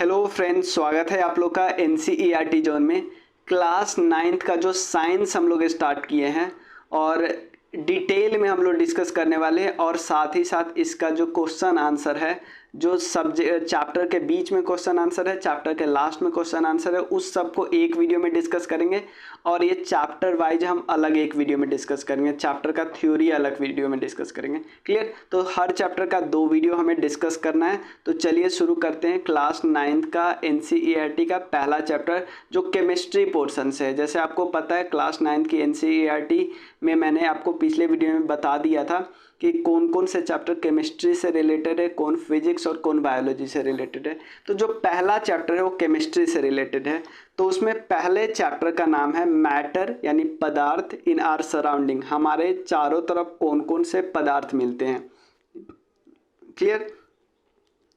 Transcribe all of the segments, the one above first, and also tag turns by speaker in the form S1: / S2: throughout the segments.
S1: Hello friends, स्वागत है आप लोग का एनसीईआरटी जोन में। क्लास 9th का जो साइंस हम लोग स्टार्ट किए हैं और डिटेल में हम लोग डिस्कस करने वाले हैं और साथ ही साथ इसका जो क्वेश्चन आंसर है, जो सब्जेक्ट चैप्टर के बीच में क्वेश्चन आंसर है, चैप्टर के लास्ट में क्वेश्चन आंसर है, उस सब को एक वीडियो में डिस्कस करेंगे। और ये चैप्टर वाइज हम अलग एक वीडियो में डिस्कस करेंगे, चैप्टर का थ्योरी अलग वीडियो में डिस्कस करेंगे। क्लियर? तो हर चैप्टर का 2 वीडियो हमें डिस्कस करना है। तो चलिए शुरू करते हैं क्लास 9th का एनसीईआरटी का पहला चैप्टर जो केमिस्ट्री पोर्शन से है। जैसे आपको पता है क्लास 9th की एनसीईआरटी में मैंने आपको पिछले वीडियो में बता दिया था कि कौन कौन से चैप्टर केमिस्ट्री से रिलेटेड है, कौन फिजिक्स और कौन बायोलॉजी से रिलेटेड है। तो जो पहला चैप्टर है वो केमिस्ट्री से रिलेटेड है। तो उसमें पहले चैप्टर का नाम है मैटर, यानी पदार्थ इन आर सराउंडिंग। हमारे चारों तरफ कौन कौन से पदार्थ मिलते हैं। क्लियर?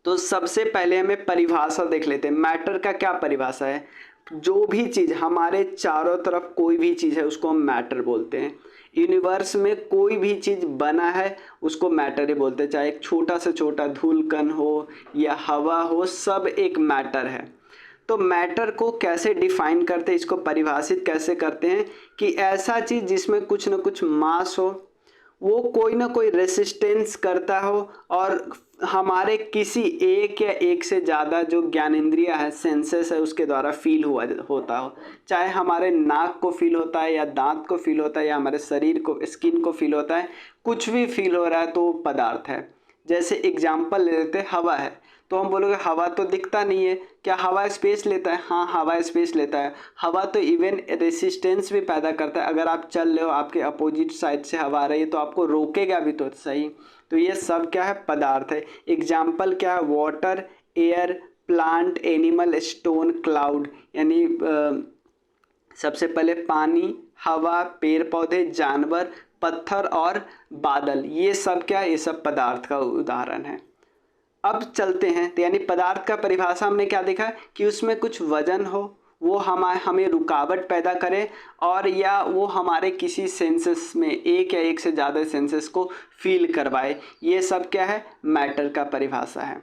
S1: तो सबसे पहले हमें परिभाषा देख लेते हैं। मैटर का क्या परिभाषा है? जो भी चीज़ हमारे चारों तरफ कोई भी चीज़ है उसको हम मैटर बोलते हैं। यूनिवर्स में कोई भी चीज़ बना है उसको मैटर ही बोलते हैं, चाहे एक छोटा से छोटा धूलकण हो या हवा हो, सब एक मैटर है। तो मैटर को कैसे डिफाइन करते हैं, इसको परिभाषित कैसे करते हैं कि ऐसा चीज़ जिसमें कुछ न कुछ मास हो, वो कोई ना कोई रेसिस्टेंस करता हो और हमारे किसी एक या एक से ज़्यादा जो ज्ञानेंद्रिय है, सेंसेस है, उसके द्वारा फील होता हो। चाहे हमारे नाक को फील होता है या दांत को फील होता है या हमारे शरीर को, स्किन को फील होता है, कुछ भी फील हो रहा है तो पदार्थ है। जैसे एग्जाम्पल ले लेते हैं, हवा है तो हम बोलोगे हवा तो दिखता नहीं है, क्या हवा स्पेस लेता है? हाँ, हवा स्पेस लेता है। हवा तो इवन रेसिस्टेंस भी पैदा करता है। अगर आप चल रहे हो, आपके अपोजिट साइड से हवा आ रही है तो आपको रोकेगा भी तो सही। तो ये सब क्या है? पदार्थ है। एग्जाम्पल क्या है? Water, air, plant, animal, stone, cloud. यानी सबसे पहले पानी, हवा, पेड़ पौधे, जानवर, पत्थर और बादल, ये सब क्या है? ये सब पदार्थ का उदाहरण है। अब चलते हैं, तो यानी पदार्थ का परिभाषा हमने क्या देखा कि उसमें कुछ वजन हो, वो हमें रुकावट पैदा करे, और या वो हमारे किसी सेंसेस में एक या एक से ज़्यादा सेंसेस को फील करवाए। ये सब क्या है? मैटर का परिभाषा है।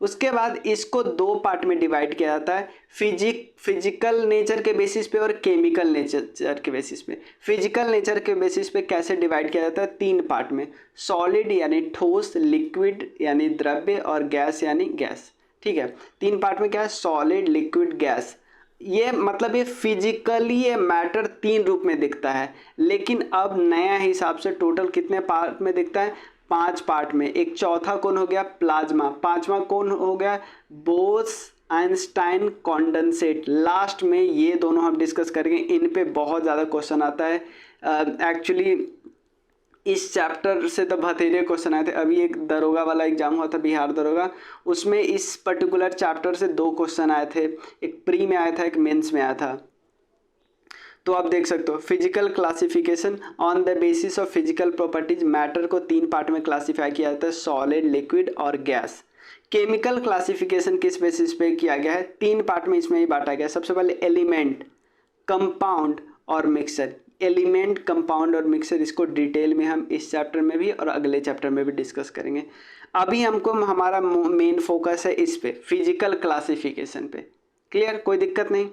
S1: उसके बाद इसको 2 पार्ट में डिवाइड किया जाता है, फिजिकल नेचर के बेसिस पे और केमिकल नेचर के बेसिस पे। फिजिकल नेचर के बेसिस पे कैसे डिवाइड किया जाता है? 3 पार्ट में, सॉलिड यानी ठोस, लिक्विड यानी द्रव्य और गैस यानी गैस। ठीक है, 3 पार्ट में क्या है? Solid, liquid, gas. ये मतलब ये फिजिकली ये मैटर 3 रूप में दिखता है, लेकिन अब नया हिसाब से टोटल कितने पार्ट में दिखता है? 5 पार्ट में। एक चौथा कौन हो गया? प्लाज्मा। 5वां कौन हो गया? Bose Einstein condensate. लास्ट में ये दोनों हम डिस्कस करेंगे, इन पे बहुत ज़्यादा क्वेश्चन आता है। एक्चुअली इस चैप्टर से तो बथेरे क्वेश्चन आए थे। अभी एक दरोगा वाला एग्जाम हुआ था, बिहार दरोगा, उसमें इस पर्टिकुलर चैप्टर से 2 क्वेश्चन आए थे। एक प्री में आया था, एक मेंस में आया था। तो आप देख सकते हो, physical classification on the basis of physical properties. Matter को 3 पार्ट में क्लासीफाई किया जाता है, सॉलिड, लिक्विड और गैस। केमिकल क्लासिफिकेशन किस बेसिस पे किया गया है? 3 पार्ट में इसमें ही बांटा गया है। सबसे पहले एलिमेंट, कंपाउंड और मिक्सर। एलिमेंट, कंपाउंड और मिक्सर, इसको डिटेल में हम इस चैप्टर में भी और अगले चैप्टर में भी डिस्कस करेंगे। अभी हमको हमारा मेन फोकस है इस पे, फिजिकल क्लासिफिकेशन पे। क्लियर? कोई दिक्कत नहीं?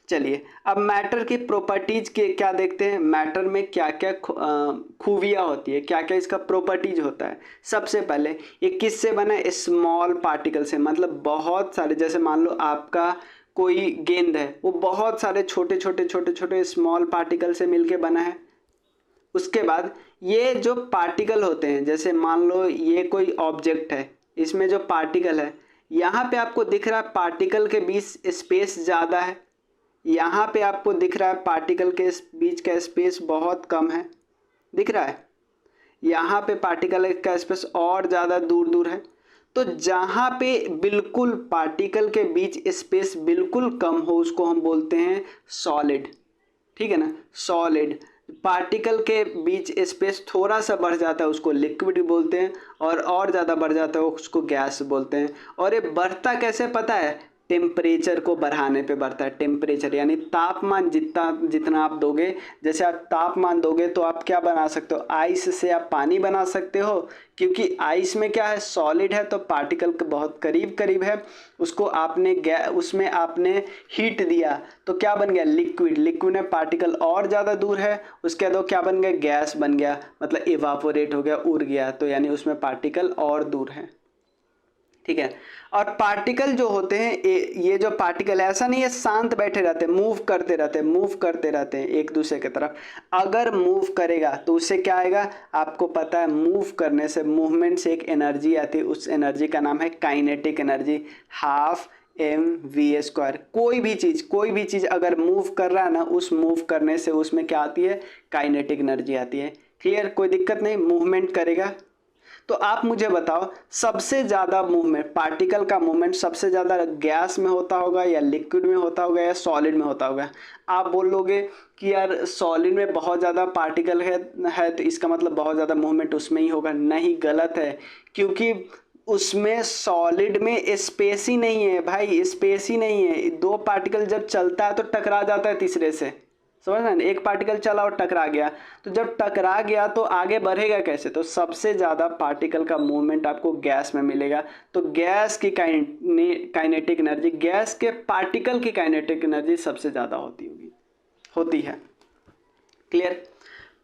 S1: चलिए, अब मैटर की प्रॉपर्टीज के क्या देखते हैं। मैटर में क्या क्या खूबियाँ होती है, क्या क्या इसका प्रॉपर्टीज होता है। सबसे पहले ये किससे बना है? स्मॉल पार्टिकल से, मतलब बहुत सारे, जैसे मान लो आपका कोई गेंद है, वो बहुत सारे छोटे छोटे छोटे छोटे स्मॉल पार्टिकल से मिलके बना है। उसके बाद ये जो पार्टिकल होते हैं, जैसे मान लो ये कोई ऑब्जेक्ट है, इसमें जो पार्टिकल है, यहाँ पे आपको दिख रहा है पार्टिकल के बीच स्पेस ज़्यादा है, यहाँ पे आपको दिख रहा है पार्टिकल के बीच का स्पेस बहुत कम है, दिख रहा है। यहाँ पे पार्टिकल का स्पेस और ज़्यादा दूर दूर है। तो जहाँ पे बिल्कुल पार्टिकल के बीच स्पेस बिल्कुल कम हो उसको हम बोलते हैं सॉलिड। ठीक है ना? सॉलिड। पार्टिकल के बीच स्पेस थोड़ा सा बढ़ जाता है उसको लिक्विड बोलते हैं, और ज़्यादा बढ़ जाता है उसको गैस बोलते हैं। और ये बढ़ता कैसे पता है? टेम्परेचर को बढ़ाने पे बढ़ता है। टेम्परेचर यानी तापमान जितना आप दोगे, जैसे आप तापमान दोगे तो आप क्या बना सकते हो, आइस से आप पानी बना सकते हो, क्योंकि आइस में क्या है, सॉलिड है तो पार्टिकल के बहुत करीब करीब है, उसको उसमें आपने हीट दिया तो क्या बन गया, लिक्विड। लिक्विड में पार्टिकल और ज़्यादा दूर है, उसके बाद क्या बन गया, गैस बन गया, मतलब इवापोरेट हो गया, उड़ गया, तो यानी उसमें पार्टिकल और दूर है। ठीक है। और पार्टिकल जो होते हैं, ये जो पार्टिकल ऐसा नहीं है शांत बैठे रहते, मूव करते रहते हैं एक दूसरे की तरफ। अगर मूव करेगा तो उससे क्या आएगा, आपको पता है मूव करने से, मूवमेंट से एक एनर्जी आती है, उस एनर्जी का नाम है काइनेटिक एनर्जी, हाफ mv²। कोई भी चीज़ अगर मूव कर रहा है ना, उस मूव करने से उसमें क्या आती है, काइनेटिक एनर्जी आती है। क्लियर, कोई दिक्कत नहीं, मूवमेंट करेगा। तो आप मुझे बताओ सबसे ज़्यादा मूवमेंट, पार्टिकल का मूवमेंट सबसे ज़्यादा गैस में होता होगा या लिक्विड में होता होगा या सॉलिड में होता होगा। आप बोलोगे कि यार सॉलिड में बहुत ज़्यादा पार्टिकल है तो इसका मतलब बहुत ज़्यादा मूवमेंट उसमें ही होगा। नहीं, गलत है, क्योंकि उसमें सॉलिड में स्पेस ही नहीं है भाई, स्पेस ही नहीं है। दो पार्टिकल जब चलता है तो टकरा जाता है तीसरे से, समझ रहे हैं। एक पार्टिकल चला और टकरा गया, तो जब टकरा गया तो आगे बढ़ेगा कैसे, तो सबसे ज़्यादा पार्टिकल का मूवमेंट आपको गैस में मिलेगा। तो गैस की काइनेटिक एनर्जी, गैस के पार्टिकल की काइनेटिक एनर्जी सबसे ज़्यादा होती है। Clear.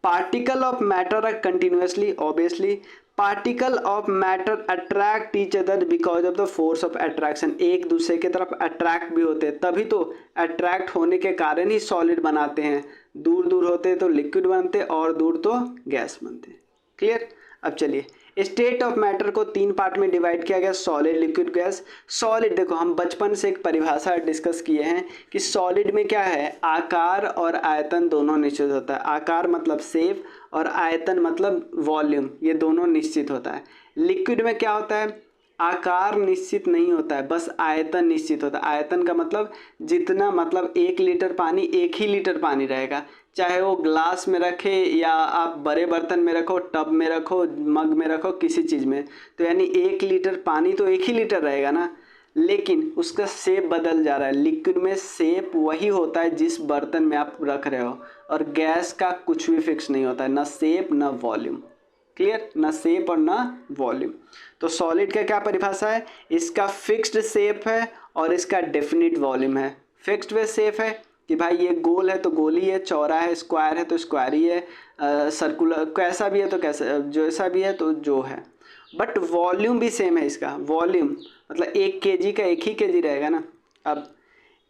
S1: Particle of matter are continuously, obviously particle of matter attract each other because of the force of attraction. एक दूसरे की तरफ अट्रैक्ट भी होते हैं, तभी तो अट्रैक्ट होने के कारण ही सॉलिड बनाते हैं। दूर दूर होते तो लिक्विड बनते और दूर तो गैस बनते। क्लियर। अब चलिए, स्टेट ऑफ मैटर को 3 पार्ट में डिवाइड किया गया, सॉलिड, लिक्विड, गैस। सॉलिड, देखो हम बचपन से एक परिभाषा डिस्कस किए हैं कि सॉलिड में क्या है, आकार और आयतन दोनों निश्चित होता है। आकार मतलब शेप और आयतन मतलब वॉल्यूम, ये दोनों निश्चित होता है। लिक्विड में क्या होता है, आकार निश्चित नहीं होता है, बस आयतन निश्चित होता है। आयतन का मतलब जितना, मतलब 1 लीटर पानी 1 ही लीटर पानी रहेगा, चाहे वो ग्लास में रखे या आप बड़े बर्तन में रखो, टब में रखो, मग में रखो, किसी चीज़ में, तो यानी 1 लीटर पानी तो 1 ही लीटर रहेगा ना, लेकिन उसका शेप बदल जा रहा है। लिक्विड में शेप वही होता है जिस बर्तन में आप रख रहे हो, और गैस का कुछ भी फिक्स नहीं होता है, ना शेप ना वॉल्यूम। क्लियर, ना शेप और ना वॉल्यूम। तो सॉलिड का क्या परिभाषा है, इसका फिक्स्ड शेप है और इसका डेफिनिट वॉल्यूम है। फिक्स्ड वे शेप है कि भाई ये गोल है तो गोल ही है, चौड़ा है स्क्वायर है तो स्क्वायर ही है, सर्कुलर कैसा भी है तो कैसा, जैसा भी है तो जो है। बट वॉल्यूम भी सेम है इसका। वॉल्यूम मतलब 1 kg का 1 ही kg रहेगा ना। अब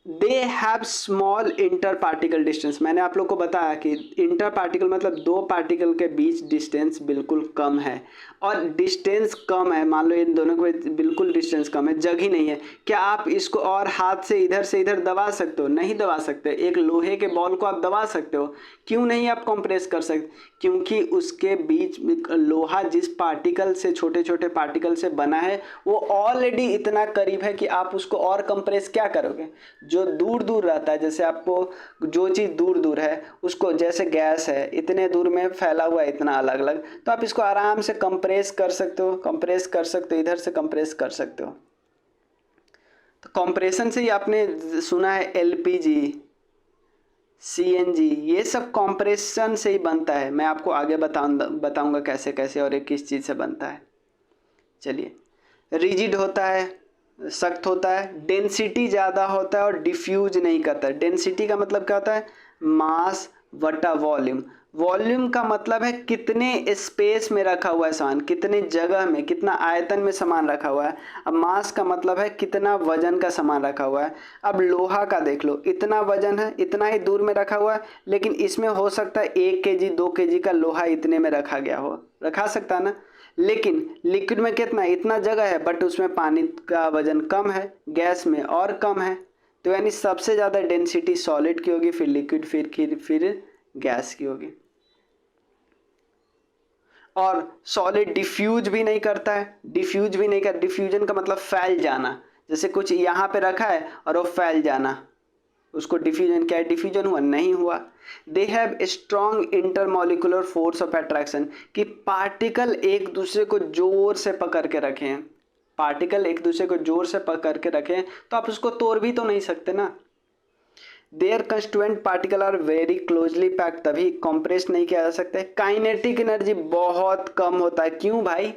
S1: they have small inter particle distance. मैंने आप लोग को बताया कि इंटर पार्टिकल मतलब 2 पार्टिकल के बीच डिस्टेंस बिल्कुल कम है, और डिस्टेंस कम है, मान लो इन दोनों के बीच बिल्कुल डिस्टेंस कम है, जगह ही नहीं है। क्या आप इसको और हाथ से इधर दबा सकते हो? नहीं दबा सकते। एक लोहे के बॉल को आप दबा सकते हो, क्यों नहीं आप कंप्रेस कर सकते? क्योंकि उसके बीच लोहा जिस पार्टिकल से, छोटे छोटे पार्टिकल से बना है, वो ऑलरेडी इतना करीब है कि आप उसको और कंप्रेस क्या करोगे। जो दूर दूर रहता है, जैसे आपको जो चीज़ दूर दूर है उसको, जैसे गैस है इतने दूर में फैला हुआ है, इतना अलग अलग, तो आप इसको आराम से कंप्रेस कर सकते हो, इधर से कंप्रेस कर सकते हो। तो कंप्रेशन से ही आपने सुना है एलपीजी, सीएनजी, ये सब कंप्रेशन से ही बनता है। मैं आपको आगे बताऊंगा कैसे कैसे और ये किस चीज़ से बनता है। चलिए, रिजिड होता है, सख्त होता है, डेंसिटी ज़्यादा होता है और डिफ्यूज नहीं करता है। डेंसिटी का मतलब क्या होता है, मास वटा वॉल्यूम। वॉल्यूम का मतलब है कितने स्पेस में रखा हुआ है सामान, कितने जगह में, कितना आयतन में सामान रखा हुआ है। अब मास का मतलब है कितना वजन का सामान रखा हुआ है। अब लोहा का देख लो, इतना वजन है, इतना ही दूर में रखा हुआ है, लेकिन इसमें हो सकता है 1 kg 2 kg का लोहा इतने में रखा गया हो, रखा सकता है ना। लेकिन लिक्विड में कितना, इतना जगह है, बट उसमें पानी का वजन कम है, गैस में और कम है। तो यानी सबसे ज़्यादा डेंसिटी सॉलिड की होगी, फिर लिक्विड, फिर गैस की होगी। और सॉलिड डिफ्यूज भी नहीं करता है, डिफ्यूजन का मतलब फैल जाना। जैसे कुछ यहाँ पे रखा है और वो फैल जाना, उसको डिफ्यूजन, क्या डिफ्यूजन हुआ, नहीं हुआ। They have strong intermolecular force of attraction, कि पार्टिकल एक दूसरे को जोर से पकड़ के रखे हैं। पार्टिकल एक दूसरे को जोर से पकड़ के रखें तो आप उसको तोड़ भी तो नहीं सकते ना। Their constituent particle are very closely packed, तभी कंप्रेस नहीं किया जा सकता है। काइनेटिक एनर्जी बहुत कम होता है, क्यों भाई?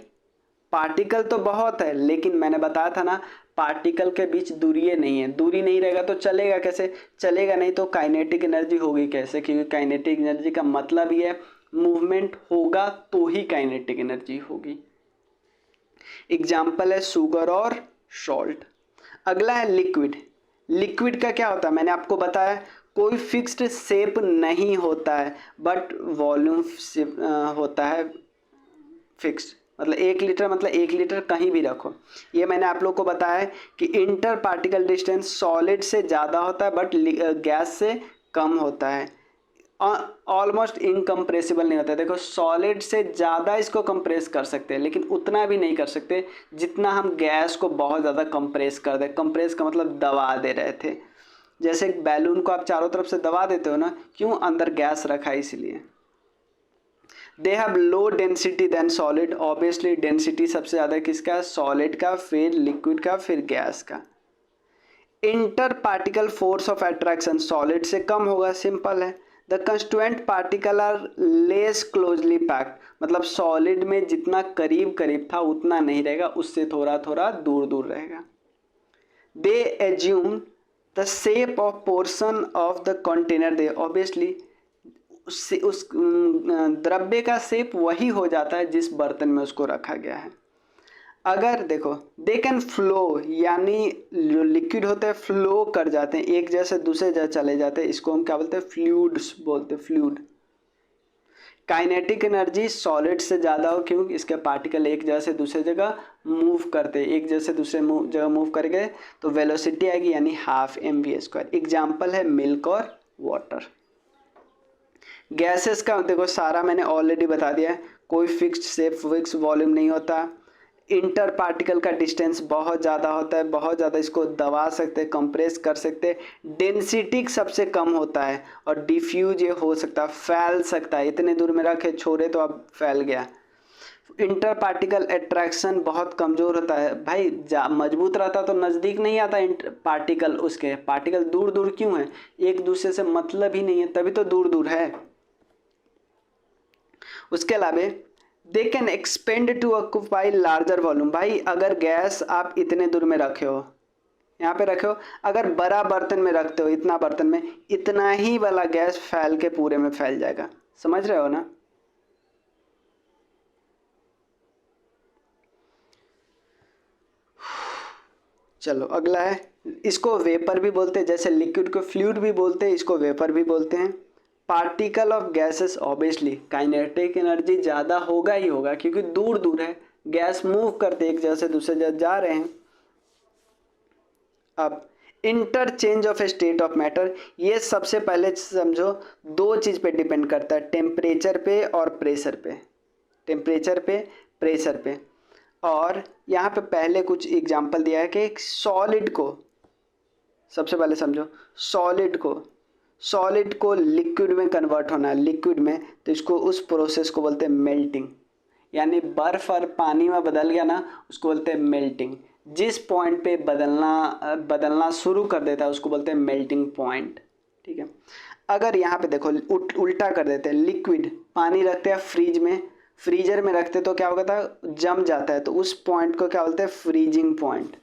S1: पार्टिकल तो बहुत है, लेकिन मैंने बताया था ना पार्टिकल के बीच दूरी नहीं है, दूरी नहीं रहेगा तो चलेगा कैसे? चलेगा नहीं तो काइनेटिक एनर्जी होगी कैसे? क्योंकि काइनेटिक एनर्जी का मतलब ही है मूवमेंट होगा तो ही काइनेटिक एनर्जी होगी। एग्जाम्पल है शुगर और सॉल्ट। अगला है लिक्विड। लिक्विड का क्या होता है? मैंने आपको बताया कोई फिक्स्ड शेप नहीं होता है, बट वॉल्यूम होता है फिक्स्ड। मतलब 1 लीटर, मतलब 1 लीटर कहीं भी रखो। ये मैंने आप लोग को बताया है कि इंटर पार्टिकल डिस्टेंस सॉलिड से ज़्यादा होता है बट गैस से कम होता है। ऑलमोस्ट इनकम्प्रेसिबल नहीं होता है। देखो सॉलिड से ज़्यादा इसको कंप्रेस कर सकते हैं, लेकिन उतना भी नहीं कर सकते जितना हम गैस को बहुत ज़्यादा कंप्रेस कर दे। कंप्रेस का मतलब दबा दे रहे थे। जैसे एक बैलून को आप चारों तरफ से दबा देते हो ना, क्यों? अंदर गैस रखा है इसलिए। They have low density than solid. Obviously density सबसे ज़्यादा किसका? सॉलिड का, फिर लिक्विड का, फिर गैस का। Inter particle force of attraction solid से कम होगा, सिंपल है। The constituent particle are less closely packed, मतलब सॉलिड में जितना करीब करीब था उतना नहीं रहेगा, उससे थोड़ा थोड़ा दूर दूर रहेगा। They assume the shape of portion of the container. They obviously उस द्रव्य का शेप वही हो जाता है जिस बर्तन में उसको रखा गया है। अगर देखो दे कैन फ्लो, यानी जो लिक्विड होते हैं फ्लो कर जाते हैं, एक जगह से दूसरे जगह चले जाते हैं, इसको हम क्या बोलते हैं? फ्लूइड्स बोलते हैं, फ्लूइड। काइनेटिक एनर्जी सॉलिड से ज़्यादा हो, क्योंकि इसके पार्टिकल एक जगह से दूसरे जगह मूव करते हैं, एक जगह से दूसरे जगह मूव करेंगे तो वेलोसिटी आएगी, यानी ½ mv²। एग्जाम्पल है मिल्क और वाटर। गैसेस का देखो सारा मैंने ऑलरेडी बता दिया है, कोई फिक्स्ड शेप, फिक्स वॉल्यूम नहीं होता। इंटर पार्टिकल का डिस्टेंस बहुत ज़्यादा होता है, बहुत ज़्यादा इसको दबा सकते, कंप्रेस कर सकते। डेंसिटी सबसे कम होता है और डिफ्यूज ये हो सकता है, फैल सकता है। इतने दूर में रखे छोड़े तो अब फैल गया। इंटर पार्टिकल अट्रैक्शन बहुत कमज़ोर होता है। भाई मजबूत रहता तो नज़दीक नहीं आता पार्टिकल, उसके पार्टिकल दूर दूर क्यों है? एक दूसरे से मतलब ही नहीं है, तभी तो दूर दूर है। उसके अलावा they can expand to occupy larger volume. भाई अगर गैस आप इतने दूर में रखे हो, यहाँ पे रखे हो, अगर बड़ा बर्तन में रखते हो, इतना बर्तन में, इतना ही वाला गैस फैल के पूरे में फैल जाएगा। समझ रहे हो ना? चलो अगला है, इसको वेपर भी बोलते हैं, जैसे लिक्विड को फ्लूइड भी बोलते हैं, इसको वेपर भी बोलते हैं। Particle of gases, obviously kinetic energy ज़्यादा होगा ही होगा, क्योंकि दूर दूर है, गैस मूव करते एक जगह से दूसरे जगह जा रहे हैं। अब interchange of state of matter, ये सबसे पहले समझो 2 चीज़ पे डिपेंड करता है, टेम्परेचर पे और प्रेशर पे। टेम्परेचर पे, प्रेशर पे। और यहाँ पे पहले कुछ एग्जांपल दिया है कि सॉलिड को, सबसे पहले समझो सॉलिड को लिक्विड में कन्वर्ट होना है, लिक्विड में, तो इसको उस प्रोसेस को बोलते हैं मेल्टिंग। यानी बर्फ़ और पानी में बदल गया ना, उसको बोलते हैं मेल्टिंग। जिस पॉइंट पे बदलना शुरू कर देता है उसको बोलते हैं मेल्टिंग पॉइंट। ठीक है। अगर यहाँ पे देखो उल्टा कर देते हैं, लिक्विड पानी रखते हैं फ्रीज में, फ्रीजर में रखते तो क्या होता है? जम जाता है, तो उस पॉइंट को क्या बोलते हैं? Freezing point.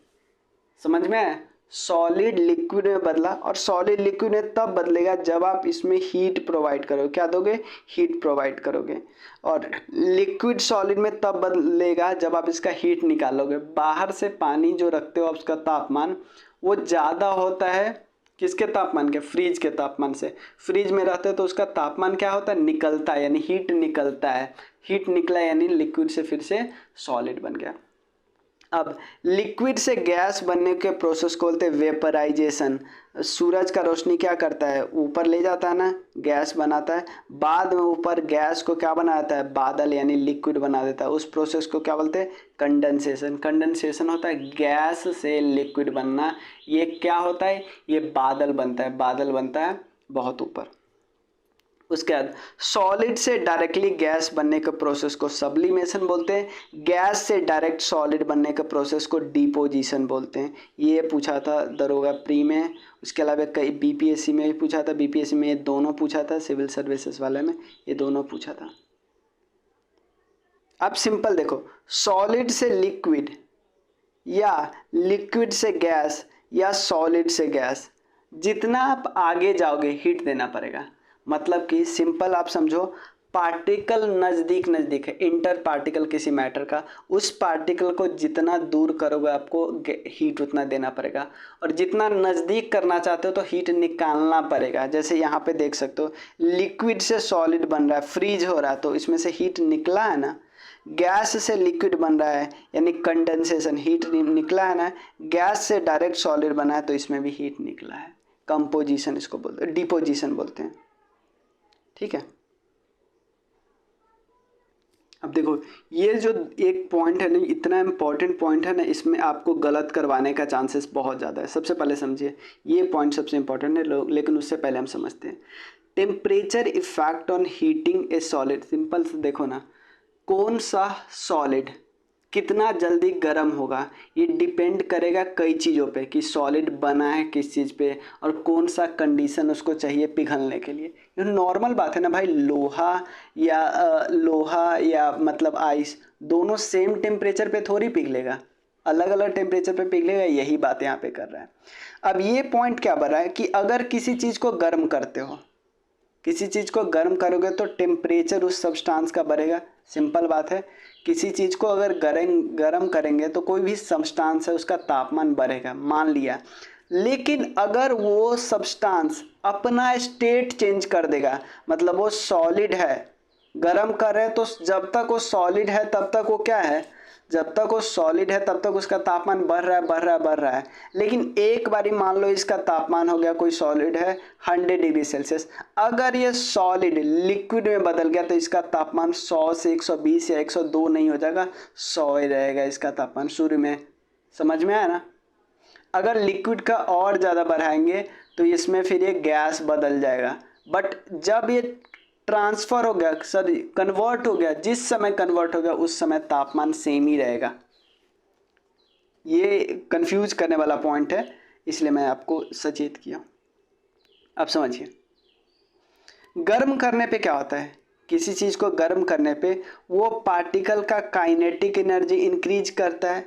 S1: समझ में आया? सॉलिड लिक्विड में बदला, और सॉलिड लिक्विड में तब बदलेगा जब आप इसमें हीट प्रोवाइड करोगे। क्या दोगे? हीट प्रोवाइड करोगे। और लिक्विड सॉलिड में तब बदलेगा जब आप इसका हीट निकालोगे। बाहर से पानी जो रखते हो आप, उसका तापमान वो ज़्यादा होता है किसके तापमान के? फ्रीज के तापमान से। फ्रीज में रहते हो तो उसका तापमान क्या होता है? निकलता है, यानी हीट निकलता है। हीट निकला यानी लिक्विड से फिर से सॉलिड बन गया। अब लिक्विड से गैस बनने के प्रोसेस को बोलते हैं वेपराइजेशन। सूरज का रोशनी क्या करता है? ऊपर ले जाता है ना, गैस बनाता है, बाद में ऊपर गैस को क्या बनाता है? बादल, यानी लिक्विड बना देता है। उस प्रोसेस को क्या बोलते हैं? कंडेंसेशन। कंडेंसेशन होता है गैस से लिक्विड बनना। ये क्या होता है? ये बादल बनता है, बादल बनता है बहुत ऊपर। उसके बाद सॉलिड से डायरेक्टली गैस बनने के प्रोसेस को सब्लिमेशन बोलते हैं, गैस से डायरेक्ट सॉलिड बनने के प्रोसेस को डिपोजिशन बोलते हैं। ये पूछा था दरोगा प्री में, उसके अलावा कई बीपीएससी में भी पूछा था, बीपीएससी में ये दोनों पूछा था, सिविल सर्विसेज वाले में ये दोनों पूछा था। अब सिंपल देखो, सॉलिड से लिक्विड या लिक्विड से गैस या सॉलिड से गैस, जितना आप आगे जाओगे हीट देना पड़ेगा। मतलब कि सिंपल आप समझो, पार्टिकल नज़दीक नज़दीक है, इंटर पार्टिकल किसी मैटर का, उस पार्टिकल को जितना दूर करोगे आपको हीट उतना देना पड़ेगा, और जितना नज़दीक करना चाहते हो तो हीट निकालना पड़ेगा। जैसे यहाँ पे देख सकते हो, लिक्विड से सॉलिड बन रहा है, फ्रीज हो रहा है, तो इसमें से हीट निकला है ना। गैस से लिक्विड बन रहा है यानी कंडेंसेशन, हीट निकला है ना। गैस से डायरेक्ट सॉलिड बना है तो इसमें भी हीट निकला है। कंपोजिशन इसको बोलते हैं, डिपोजिशन बोलते हैं। ठीक है, अब देखो ये जो एक पॉइंट है ना, इतना इम्पॉर्टेंट पॉइंट है ना, इसमें आपको गलत करवाने का चांसेस बहुत ज़्यादा है। सबसे पहले समझिए, ये पॉइंट सबसे इम्पॉर्टेंट है, लेकिन उससे पहले हम समझते हैं temperature effect on heating a solid. Simple से देखो ना, कौन सा सॉलिड कितना जल्दी गर्म होगा ये डिपेंड करेगा कई चीज़ों पे, कि सॉलिड बना है किस चीज़ पे और कौन सा कंडीशन उसको चाहिए पिघलने के लिए। ये नॉर्मल बात है ना भाई, लोहा या मतलब आइस दोनों सेम टेम्परेचर पे थोड़ी पिघलेगा, अलग अलग टेम्परेचर पे पिघलेगा। यही बात यहाँ पे कर रहा है। अब ये पॉइंट क्या बन रहा है कि अगर किसी चीज़ को गर्म करते हो, किसी चीज़ को गर्म करोगे तो टेम्परेचर उस सब्सटेंस का बढ़ेगा। सिंपल बात है, किसी चीज़ को अगर गर्म करेंगे तो कोई भी सब्सटेंस है उसका तापमान बढ़ेगा, मान लिया। लेकिन अगर वो सब्सटेंस अपना स्टेट चेंज कर देगा, मतलब वो सॉलिड है, गर्म कर रहे हैं तो जब तक वो सॉलिड है तब तक वो क्या है, जब तक वो सॉलिड है तब तक उसका तापमान बढ़ रहा है। लेकिन एक बारी मान लो इसका तापमान हो गया, कोई सॉलिड है 100 डिग्री सेल्सियस, अगर ये सॉलिड लिक्विड में बदल गया तो इसका तापमान 100 से 120 या 102 नहीं हो जाएगा, 100 ही रहेगा इसका तापमान शुरू में। समझ में आया ना। अगर लिक्विड का और ज़्यादा बढ़ाएंगे तो इसमें फिर ये गैस बदल जाएगा, बट जब ये ट्रांसफ़र हो गया, सॉरी कन्वर्ट हो गया, जिस समय कन्वर्ट हो गया उस समय तापमान सेम ही रहेगा। ये कंफ्यूज करने वाला पॉइंट है, इसलिए मैं आपको सचेत किया। अब समझिए, गर्म करने पे क्या होता है, किसी चीज़ को गर्म करने पे वो पार्टिकल का काइनेटिक एनर्जी इंक्रीज करता है।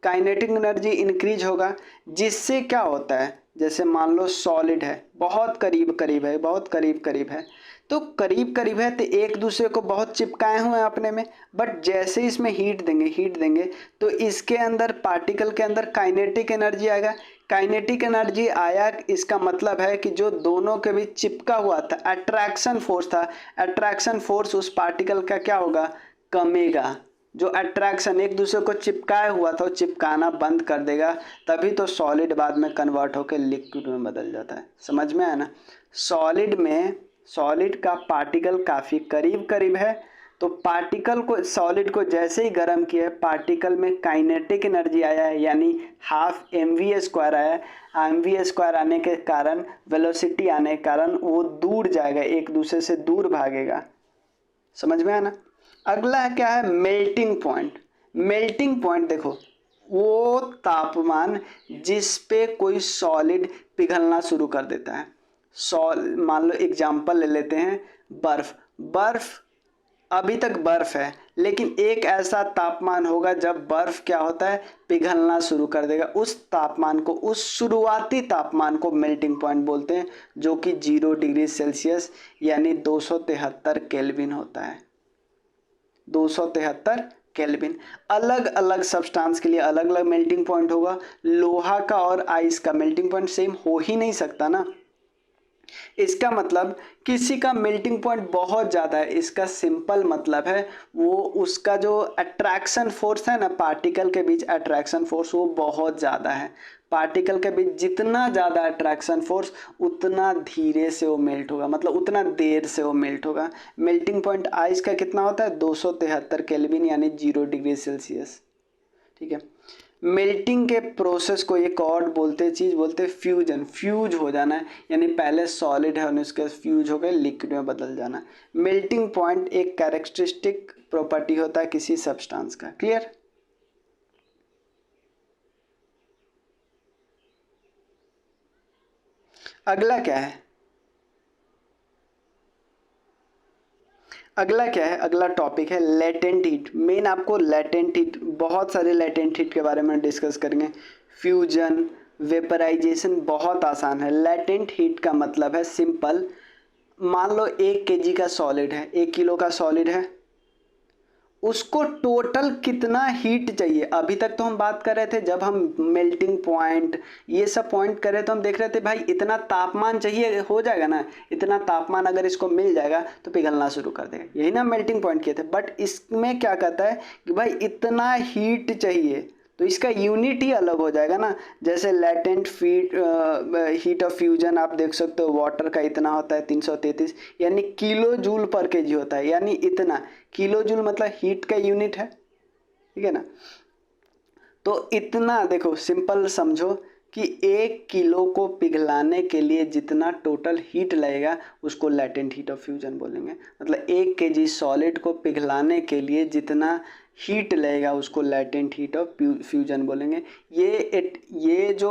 S1: काइनेटिक एनर्जी इंक्रीज होगा, जिससे क्या होता है, जैसे मान लो सॉलिड है, बहुत करीब करीब है, बहुत करीब करीब है, तो करीब करीब है तो एक दूसरे को बहुत चिपकाए हुए हैं अपने में, बट जैसे इसमें हीट देंगे तो इसके अंदर, पार्टिकल के अंदर काइनेटिक एनर्जी आएगा। काइनेटिक एनर्जी आया, इसका मतलब है कि जो दोनों के बीच चिपका हुआ था अट्रैक्शन फोर्स था, अट्रैक्शन फोर्स उस पार्टिकल का क्या होगा, कमेगा। जो अट्रैक्शन एक दूसरे को चिपकाए हुआ था वो चिपकाना बंद कर देगा, तभी तो सॉलिड बाद में कन्वर्ट होकर लिक्विड में बदल जाता है। समझ में आया ना। सॉलिड का पार्टिकल काफ़ी करीब करीब है, तो पार्टिकल को, सॉलिड को जैसे ही गर्म किया, पार्टिकल में काइनेटिक एनर्जी आया है, यानी हाफ mv² आया है। mv² आने के कारण, वेलोसिटी आने के कारण वो दूर जाएगा, एक दूसरे से दूर भागेगा। समझ में आया ना। अगला क्या है, मेल्टिंग पॉइंट। मेल्टिंग पॉइंट देखो, वो तापमान जिस पे कोई सॉलिड पिघलना शुरू कर देता है। मान लो एग्जाम्पल ले लेते हैं, बर्फ अभी तक बर्फ है, लेकिन एक ऐसा तापमान होगा जब बर्फ क्या होता है, पिघलना शुरू कर देगा। उस तापमान को, उस शुरुआती तापमान को मेल्टिंग पॉइंट बोलते हैं, जो कि 0 डिग्री सेल्सियस यानी 273 केल्विन होता है। 273 केल्विन। अलग अलग सब्सटेंस के लिए अलग अलग मेल्टिंग पॉइंट होगा। लोहा का और आइस का मेल्टिंग पॉइंट सेम हो ही नहीं सकता ना। इसका मतलब किसी का मेल्टिंग पॉइंट बहुत ज़्यादा है, इसका सिंपल मतलब है वो उसका जो अट्रैक्शन फोर्स है ना, पार्टिकल के बीच अट्रैक्शन फोर्स वो बहुत ज़्यादा है। पार्टिकल के बीच जितना ज़्यादा अट्रैक्शन फोर्स उतना धीरे से वो मेल्ट होगा, मतलब उतना देर से वो मेल्ट होगा। मेल्टिंग पॉइंट आइस का कितना होता है, 273 केल्विन यानी 0 डिग्री सेल्सियस। ठीक है, मेल्टिंग के प्रोसेस को एक और चीज़ बोलते फ्यूजन, फ्यूज हो जाना है, यानी पहले सॉलिड है और उसके फ्यूज हो गए लिक्विड में बदल जाना। मेल्टिंग पॉइंट एक कैरेक्टरिस्टिक प्रॉपर्टी होता है किसी सब्सटेंस का। क्लियर? अगला क्या है? अगला टॉपिक है लेटेंट हीट। मेन आपको लेटेंट हीट, बहुत सारे लेटेंट हीट के बारे में डिस्कस करेंगे। फ्यूजन, वेपराइजेशन बहुत आसान है। लेटेंट हीट का मतलब है सिंपल, मान लो 1 kg का सॉलिड है, 1 किलो का सॉलिड है, उसको टोटल कितना हीट चाहिए। अभी तक तो हम बात कर रहे थे, जब हम मेल्टिंग पॉइंट ये सब पॉइंट कर रहे तो हम देख रहे थे भाई इतना तापमान चाहिए, हो जाएगा ना, इतना तापमान अगर इसको मिल जाएगा तो पिघलना शुरू कर देगा, यही ना मेल्टिंग पॉइंट किए थे। बट इसमें क्या कहता है कि भाई इतना हीट चाहिए, तो इसका यूनिट ही अलग हो जाएगा ना। जैसे लेटेंट हीट ऑफ फ्यूजन आप देख सकते हो, वाटर का इतना होता है 333, यानी किलो जूल पर केजी होता है, यानी इतना किलो जूल मतलब हीट का यूनिट है, ठीक है ना। तो इतना देखो, सिंपल समझो कि 1 किलो को पिघलाने के लिए जितना टोटल हीट लगेगा उसको लेटेंट हीट ऑफ फ्यूजन बोलेंगे। मतलब 1 kg सॉलिड को पिघलाने के लिए जितना हीट लगेगा उसको लेटेंट हीट ऑफ फ्यूजन बोलेंगे। ये जो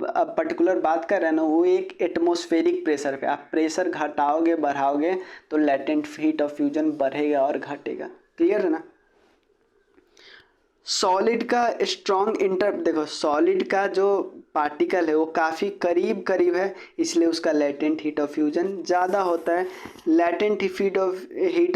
S1: अब पर्टिकुलर बात कर रहे हैं ना, वो एक एटमॉस्फेरिक प्रेशर पे, आप प्रेशर घटाओगे बढ़ाओगे तो लेटेंट हीट ऑफ फ्यूजन बढ़ेगा और घटेगा। क्लियर है ना? सॉलिड का स्ट्रॉन्ग देखो, सॉलिड का जो पार्टिकल है वो काफ़ी करीब करीब है, इसलिए उसका लेटेंट हीट ऑफ फ्यूजन ज़्यादा होता है। Latent heat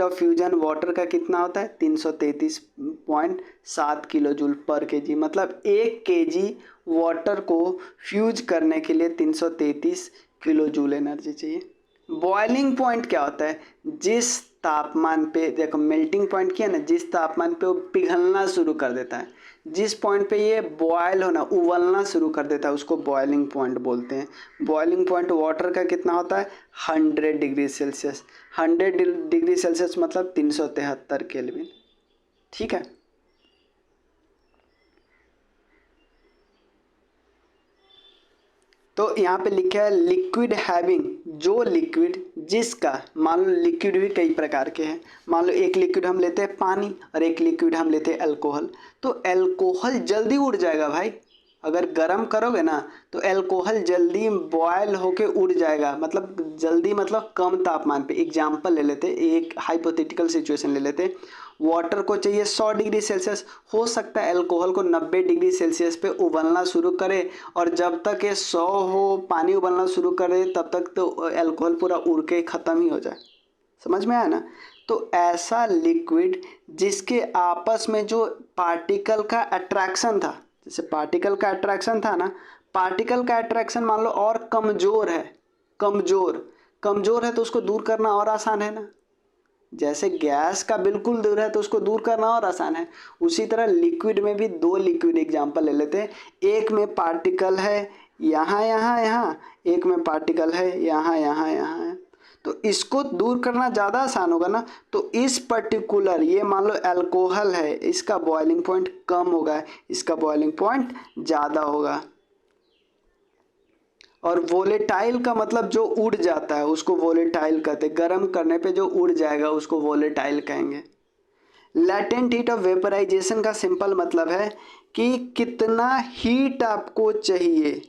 S1: of fusion water का कितना होता है? 333.7 किलो जूल पर केजी। मतलब 1 kg वाटर को फ्यूज करने के लिए 333 किलो जूल एनर्जी चाहिए। बॉइलिंग पॉइंट क्या होता है? जिस तापमान पे, देखो मेल्टिंग पॉइंट किया ना, जिस तापमान पे वो पिघलना शुरू कर देता है, जिस पॉइंट पे ये बॉयल होना, उबलना शुरू कर देता है, उसको बॉइलिंग पॉइंट बोलते हैं। बॉइलिंग पॉइंट वाटर का कितना होता है? 100 डिग्री सेल्सियस। 100 डिग्री सेल्सियस मतलब 373 केल्विन। ठीक है। तो यहाँ पे लिखा है लिक्विड हैविंग, जो लिक्विड जिसका, मान लो लिक्विड भी कई प्रकार के हैं। मान लो एक लिक्विड हम लेते हैं पानी और एक लिक्विड हम लेते हैं अल्कोहल। तो अल्कोहल जल्दी उड़ जाएगा भाई, अगर गर्म करोगे ना तो अल्कोहल जल्दी बॉयल होके उड़ जाएगा। मतलब जल्दी मतलब कम तापमान पे। एग्जाम्पल ले लेते, एक हाइपोथेटिकल सिचुएशन ले लेते। वाटर को चाहिए 100 डिग्री सेल्सियस, हो सकता है अल्कोहल को 90 डिग्री सेल्सियस पे उबलना शुरू करे, और जब तक ये 100 हो, पानी उबलना शुरू करे, तब तक तो अल्कोहल पूरा उड़ के ख़त्म ही हो जाए। समझ में आया ना? तो ऐसा लिक्विड जिसके आपस में जो पार्टिकल का अट्रैक्शन था, जैसे पार्टिकल का अट्रैक्शन था ना, पार्टिकल का अट्रैक्शन मान लो और कमज़ोर है, कमज़ोर है तो उसको दूर करना और आसान है ना। जैसे गैस का बिल्कुल दूर है तो उसको दूर करना और आसान है, उसी तरह लिक्विड में भी दो लिक्विड एग्जांपल ले लेते हैं। एक में पार्टिकल है यहाँ यहाँ यहाँ, एक में पार्टिकल है यहाँ यहाँ यहाँ है, तो इसको दूर करना ज़्यादा आसान होगा ना। तो इस पर्टिकुलर, ये मान लो अल्कोहल है, इसका बॉइलिंग पॉइंट कम होगा, इसका बॉइलिंग पॉइंट ज़्यादा होगा। और वोलेटाइल का मतलब जो उड़ जाता है उसको वोलेटाइल कहते हैं। गर्म करने पे जो उड़ जाएगा उसको वोलेटाइल कहेंगे। लेटेंट हीट ऑफ वेपराइजेशन का सिंपल मतलब है कि कितना हीट आपको चाहिए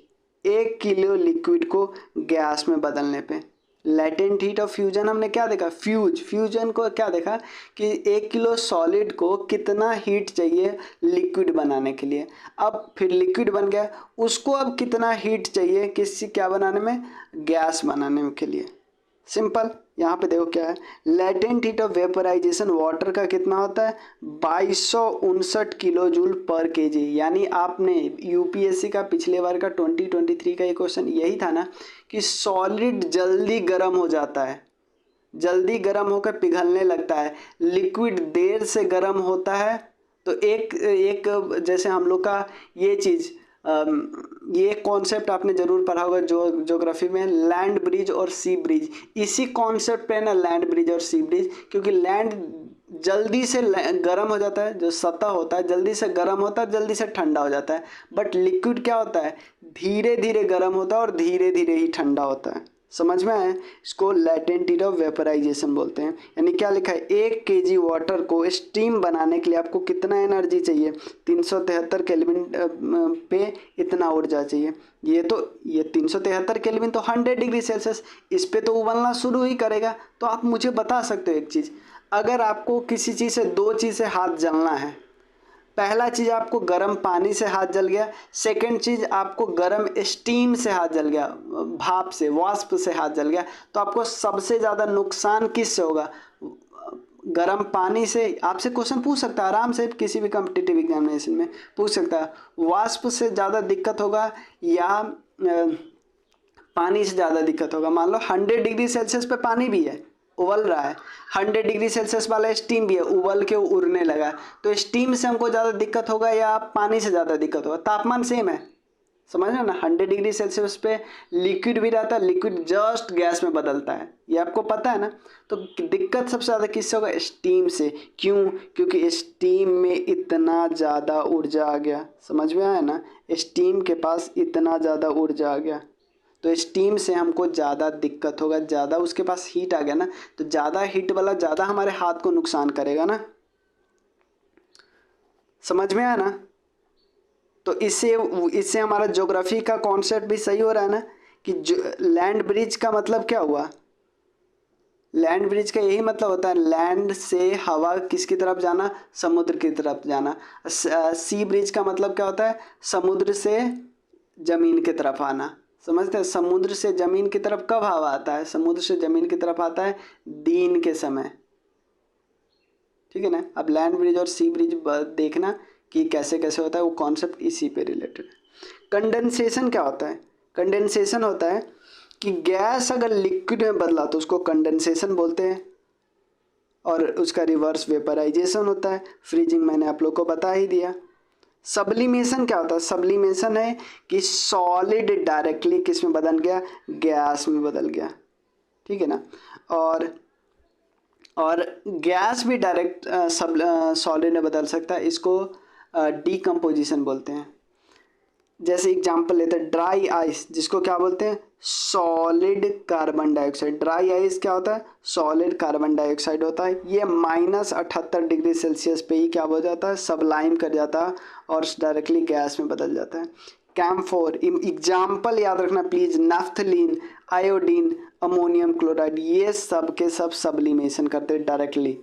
S1: 1 किलो लिक्विड को गैस में बदलने पे। लेटेंट हीट ऑफ फ्यूजन हमने क्या देखा? फ्यूजन को क्या देखा कि 1 किलो सॉलिड को कितना हीट चाहिए लिक्विड बनाने के लिए। अब फिर लिक्विड बन गया, उसको अब कितना हीट चाहिए किसी क्या बनाने में? गैस बनाने के लिए। सिंपल। यहाँ पे देखो क्या है, latent heat of vaporisation water का कितना होता है? 2259 किलो जूल पर केजी। यानी आपने यूपीएससी का पिछले बार का 2023 का ये क्वेश्चन यही था ना कि सॉलिड जल्दी गर्म हो जाता है, जल्दी गर्म होकर पिघलने लगता है, लिक्विड देर से गर्म होता है। तो एक जैसे हम लोग का ये चीज़, ये कॉन्सेप्ट आपने ज़रूर पढ़ा होगा ज्योग्राफी में, लैंड ब्रिज और सी ब्रिज। इसी कॉन्सेप्ट पे ना लैंड ब्रिज और सी ब्रिज, क्योंकि लैंड जल्दी से गर्म हो जाता है, जो सतह होता है जल्दी से गर्म होता है, जल्दी से ठंडा हो जाता है। बट लिक्विड क्या होता है, धीरे धीरे गर्म होता है और धीरे धीरे ही ठंडा होता है। समझ में आया? इसको लेटेंट हीट ऑफ वेपराइजेशन बोलते हैं। यानी क्या लिखा है, 1 kg वाटर को स्टीम बनाने के लिए आपको कितना एनर्जी चाहिए, 373 केल्विन पे इतना ऊर्जा चाहिए। ये 373 केल्विन तो 100 डिग्री सेल्सियस, इस पे तो उबलना शुरू ही करेगा। तो आप मुझे बता सकते हो एक चीज़, अगर आपको किसी चीज़ से 2 चीज़ से हाथ जलना है, पहला चीज़ आपको गर्म पानी से हाथ जल गया, सेकंड चीज़ आपको गर्म स्टीम से हाथ जल गया, भाप से, वाष्प से हाथ जल गया, तो आपको सबसे ज़्यादा नुकसान किससे होगा, गर्म पानी से। आपसे क्वेश्चन पूछ सकता है आराम से, किसी भी कॉम्पिटिटिव एग्जामिनेशन में पूछ सकता है, वाष्प से ज़्यादा दिक्कत होगा या पानी से ज़्यादा दिक्कत होगा। मान लो 100 डिग्री सेल्सियस पे पानी भी है, उबल रहा है, 100 डिग्री सेल्सियस वाला स्टीम भी है, उबल के उड़ने लगा, तो स्टीम से हमको ज़्यादा दिक्कत होगा या पानी से ज़्यादा दिक्कत होगा? तापमान सेम है, समझ रहे हो ना। 100 डिग्री सेल्सियस पे लिक्विड भी रहता है, लिक्विड जस्ट गैस में बदलता है, ये आपको पता है ना। तो दिक्कत सबसे ज़्यादा किससे होगा, स्टीम से। क्यों? क्योंकि स्टीम में इतना ज़्यादा ऊर्जा आ गया, समझ में आया ना, स्टीम के पास इतना ज़्यादा ऊर्जा आ गया, तो स्टीम से हमको ज़्यादा दिक्कत होगा, ज़्यादा उसके पास हीट आ गया ना, तो ज़्यादा हीट वाला ज़्यादा हमारे हाथ को नुकसान करेगा ना। समझ में आया ना। तो इससे हमारा ज्योग्राफी का कॉन्सेप्ट भी सही हो रहा है ना, कि लैंड ब्रिज का मतलब क्या हुआ, लैंड ब्रिज का यही मतलब होता है, लैंड से हवा किसकी तरफ जाना, समुद्र की तरफ जाना। सी ब्रिज का मतलब क्या होता है, समुद्र से ज़मीन की तरफ आना। समझते हैं, समुद्र से ज़मीन की तरफ कब हवा आता है, समुद्र से ज़मीन की तरफ आता है दिन के समय, ठीक है ना। अब लैंड ब्रिज और सी ब्रिज देखना कि कैसे कैसे होता है, वो कॉन्सेप्ट इसी पे रिलेटेड है। कंडेंसेशन क्या होता है, कंडेंसेशन होता है कि गैस अगर लिक्विड में बदला तो उसको कंडेंसेशन बोलते हैं, और उसका रिवर्स वेपराइजेशन होता है, फ्रीजिंग मैंने आप लोग को बता ही दिया। सब्लिमेशन क्या होता है, सब्लिमेशन है कि सॉलिड डायरेक्टली किस में बदल गया, गैस में बदल गया, ठीक है ना। और गैस भी डायरेक्ट सॉलिड में बदल सकता है, इसको डीकम्पोजिशन बोलते हैं। जैसे एग्जांपल लेते हैं ड्राई आइस, जिसको क्या बोलते हैं, solid carbon dioxide. Dry ice क्या होता है, सॉलिड कार्बन डाइऑक्साइड होता है। ये -78 डिग्री सेल्सियस पे ही क्या हो जाता है, सबलाइम कर जाता है और डायरेक्टली गैस में बदल जाता है। कैम्फोर एग्जाम्पल याद रखना please, naphthalene, iodine, ammonium chloride, ये सब के सब सब्लिमेशन करते हैं डायरेक्टली।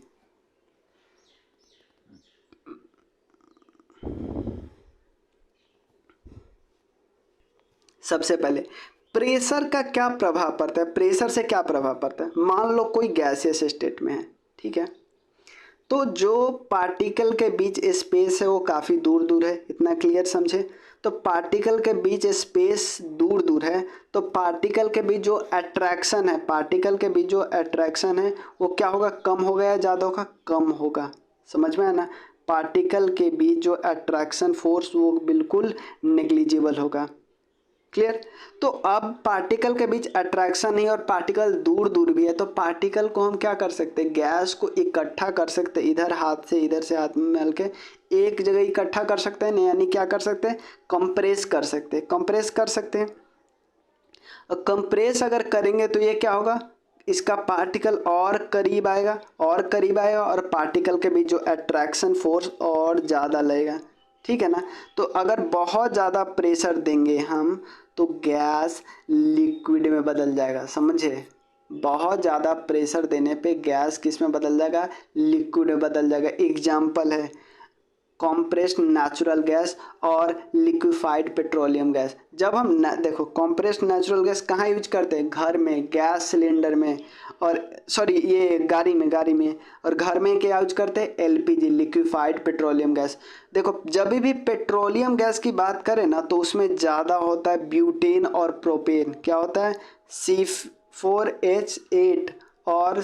S1: सबसे पहले प्रेशर का क्या प्रभाव पड़ता है, प्रेशर से क्या प्रभाव पड़ता है। मान लो कोई गैसियस स्टेट में है, ठीक है, तो जो पार्टिकल के बीच स्पेस है वो काफ़ी दूर दूर है, इतना क्लियर समझे। तो पार्टिकल के बीच स्पेस दूर दूर है, तो पार्टिकल के बीच जो अट्रैक्शन है, पार्टिकल के बीच जो अट्रैक्शन है वो क्या होगा, कम होगा या ज़्यादा होगा, कम होगा। समझ में आया ना, पार्टिकल के बीच जो अट्रैक्शन फोर्स वो बिल्कुल नेग्लिजिबल होगा। क्लियर। तो अब पार्टिकल के बीच अट्रैक्शन है और पार्टिकल दूर दूर भी है, तो पार्टिकल को हम क्या कर सकते हैं, गैस को इकट्ठा कर सकते हैं, इधर हाथ से इधर से हाथ में मिल के एक जगह इकट्ठा कर सकते हैं, यानी क्या कर सकते हैं, कंप्रेस कर सकते हैं, कंप्रेस कर सकते हैं। और कंप्रेस अगर करेंगे तो ये क्या होगा, इसका पार्टिकल और करीब आएगा, और करीब आएगा, और पार्टिकल के बीच जो अट्रैक्शन फोर्स और ज़्यादा लगेगा, ठीक है ना। तो अगर बहुत ज़्यादा प्रेशर देंगे हम तो गैस लिक्विड में बदल जाएगा, समझे। बहुत ज़्यादा प्रेशर देने पे गैस किस में बदल जाएगा, लिक्विड में बदल जाएगा। एग्जाम्पल है कॉम्प्रेस्ड नेचुरल गैस और लिक्विफाइड पेट्रोलियम गैस। जब हम देखो कॉम्प्रेस्ड नेचुरल गैस कहाँ यूज करते हैं, घर में, गैस सिलेंडर में, और सॉरी ये गाड़ी में, और घर में क्या यूज करते हैं, एलपीजी, लिक्विफाइड पेट्रोलियम गैस। देखो जब भी पेट्रोलियम गैस की बात करें ना तो उसमें ज़्यादा होता है ब्यूटेन और प्रोपेन। क्या होता है, C4H8 और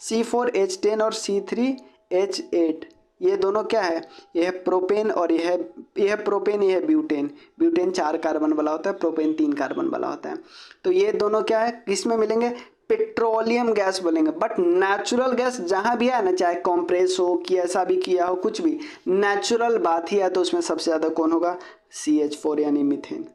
S1: C4H10 और C3H8, ये दोनों क्या है, ये है प्रोपेन और ये है प्रोपेन, ये है ब्यूटेन। ब्यूटेन 4 कार्बन वाला होता है, प्रोपेन 3 कार्बन वाला होता है। तो ये दोनों क्या है, किस में मिलेंगे, पेट्रोलियम गैस बोलेंगे। बट नेचुरल गैस जहाँ भी है ना, चाहे कंप्रेस हो कि ऐसा भी किया हो, कुछ भी नेचुरल बात ही है, तो उसमें सबसे ज़्यादा कौन होगा? CH4 यानी मीथेन।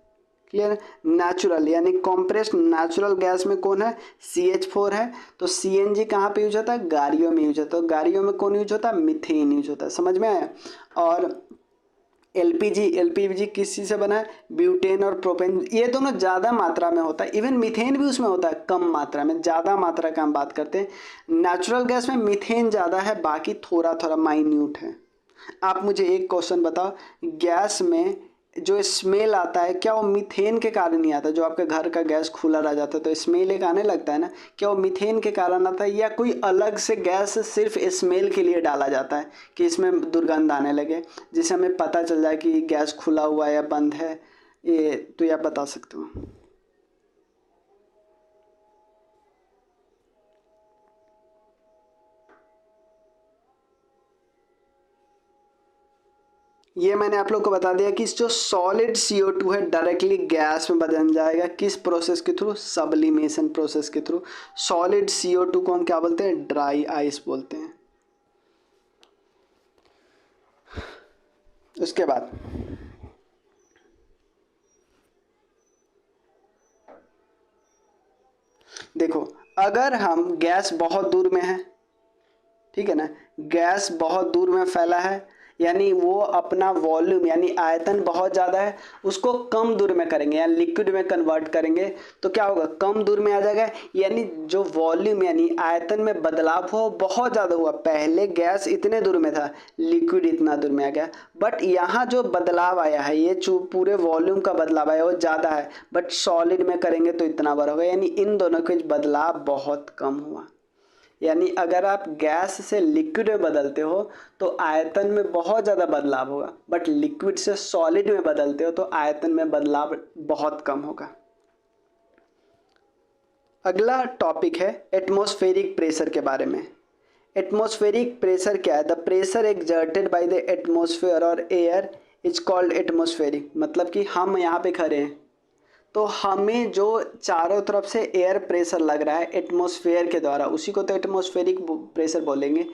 S1: क्लियर? नेचुरल यानी कंप्रेस्ड नेचुरल गैस में कौन है? CH4 है। तो CNG कहाँ पे यूज होता है? गाड़ियों में यूज होता है। गाड़ियों में कौन यूज होता है? मीथेन यूज होता है। समझ में आया? और एलपीजी किस चीज़ से बना है? ब्यूटेन और प्रोपेन। ये दोनों ज़्यादा मात्रा में होता है। इवन मीथेन भी उसमें होता है कम मात्रा में, ज़्यादा मात्रा का हम बात करते हैं। नेचुरल गैस में मीथेन ज़्यादा है, बाकी थोड़ा थोड़ा माइन्यूट है। आप मुझे एक क्वेश्चन बताओ, गैस में जो स्मेल आता है क्या वो मीथेन के कारण नहीं आता? जो आपके घर का गैस खुला रह जाता है तो स्मेल एक आने लगता है ना, क्या वो मीथेन के कारण आता है, या कोई अलग से गैस सिर्फ स्मेल के लिए डाला जाता है कि इसमें दुर्गंध आने लगे, जिससे हमें पता चल जाए कि गैस खुला हुआ है या बंद है? ये तो आप बता सकते हो। ये मैंने आप लोग को बता दिया कि जो सॉलिड CO2 है डायरेक्टली गैस में बदल जाएगा। किस प्रोसेस के थ्रू? सब्लिमेशन प्रोसेस के थ्रू। सॉलिड CO2 को हम क्या बोलते हैं? ड्राई आइस बोलते हैं। उसके बाद देखो, अगर हम गैस बहुत दूर में है, ठीक है ना, गैस बहुत दूर में फैला है, यानी वो अपना वॉल्यूम यानी आयतन बहुत ज़्यादा है, उसको कम दूर में करेंगे या लिक्विड में कन्वर्ट करेंगे तो क्या होगा? कम दूर में आ जाएगा। यानी जो वॉल्यूम यानी आयतन में बदलाव हो बहुत ज़्यादा हुआ। पहले गैस इतने दूर में था, लिक्विड इतना दूर में आ गया, बट यहाँ जो बदलाव आया है ये पूरे वॉल्यूम का बदलाव आया वो ज़्यादा है, बट सॉलिड में करेंगे तो इतना बड़ा होगा। यानी इन दोनों के बदलाव बहुत कम हुआ। यानी अगर आप गैस से लिक्विड में बदलते हो तो आयतन में बहुत ज़्यादा बदलाव होगा, बट लिक्विड से सॉलिड में बदलते हो तो आयतन में बदलाव बहुत कम होगा। अगला टॉपिक है एटमॉस्फेरिक प्रेशर के बारे में। एटमॉस्फेरिक प्रेशर क्या है? The pressure exerted by the atmosphere और एयर इज कॉल्ड एटमॉस्फेरिक। मतलब कि हम यहाँ पे खड़े हैं तो हमें जो चारों तरफ से एयर प्रेशर लग रहा है एटमॉस्फेयर के द्वारा, उसी को तो एटमॉस्फेरिक प्रेशर बोलेंगे।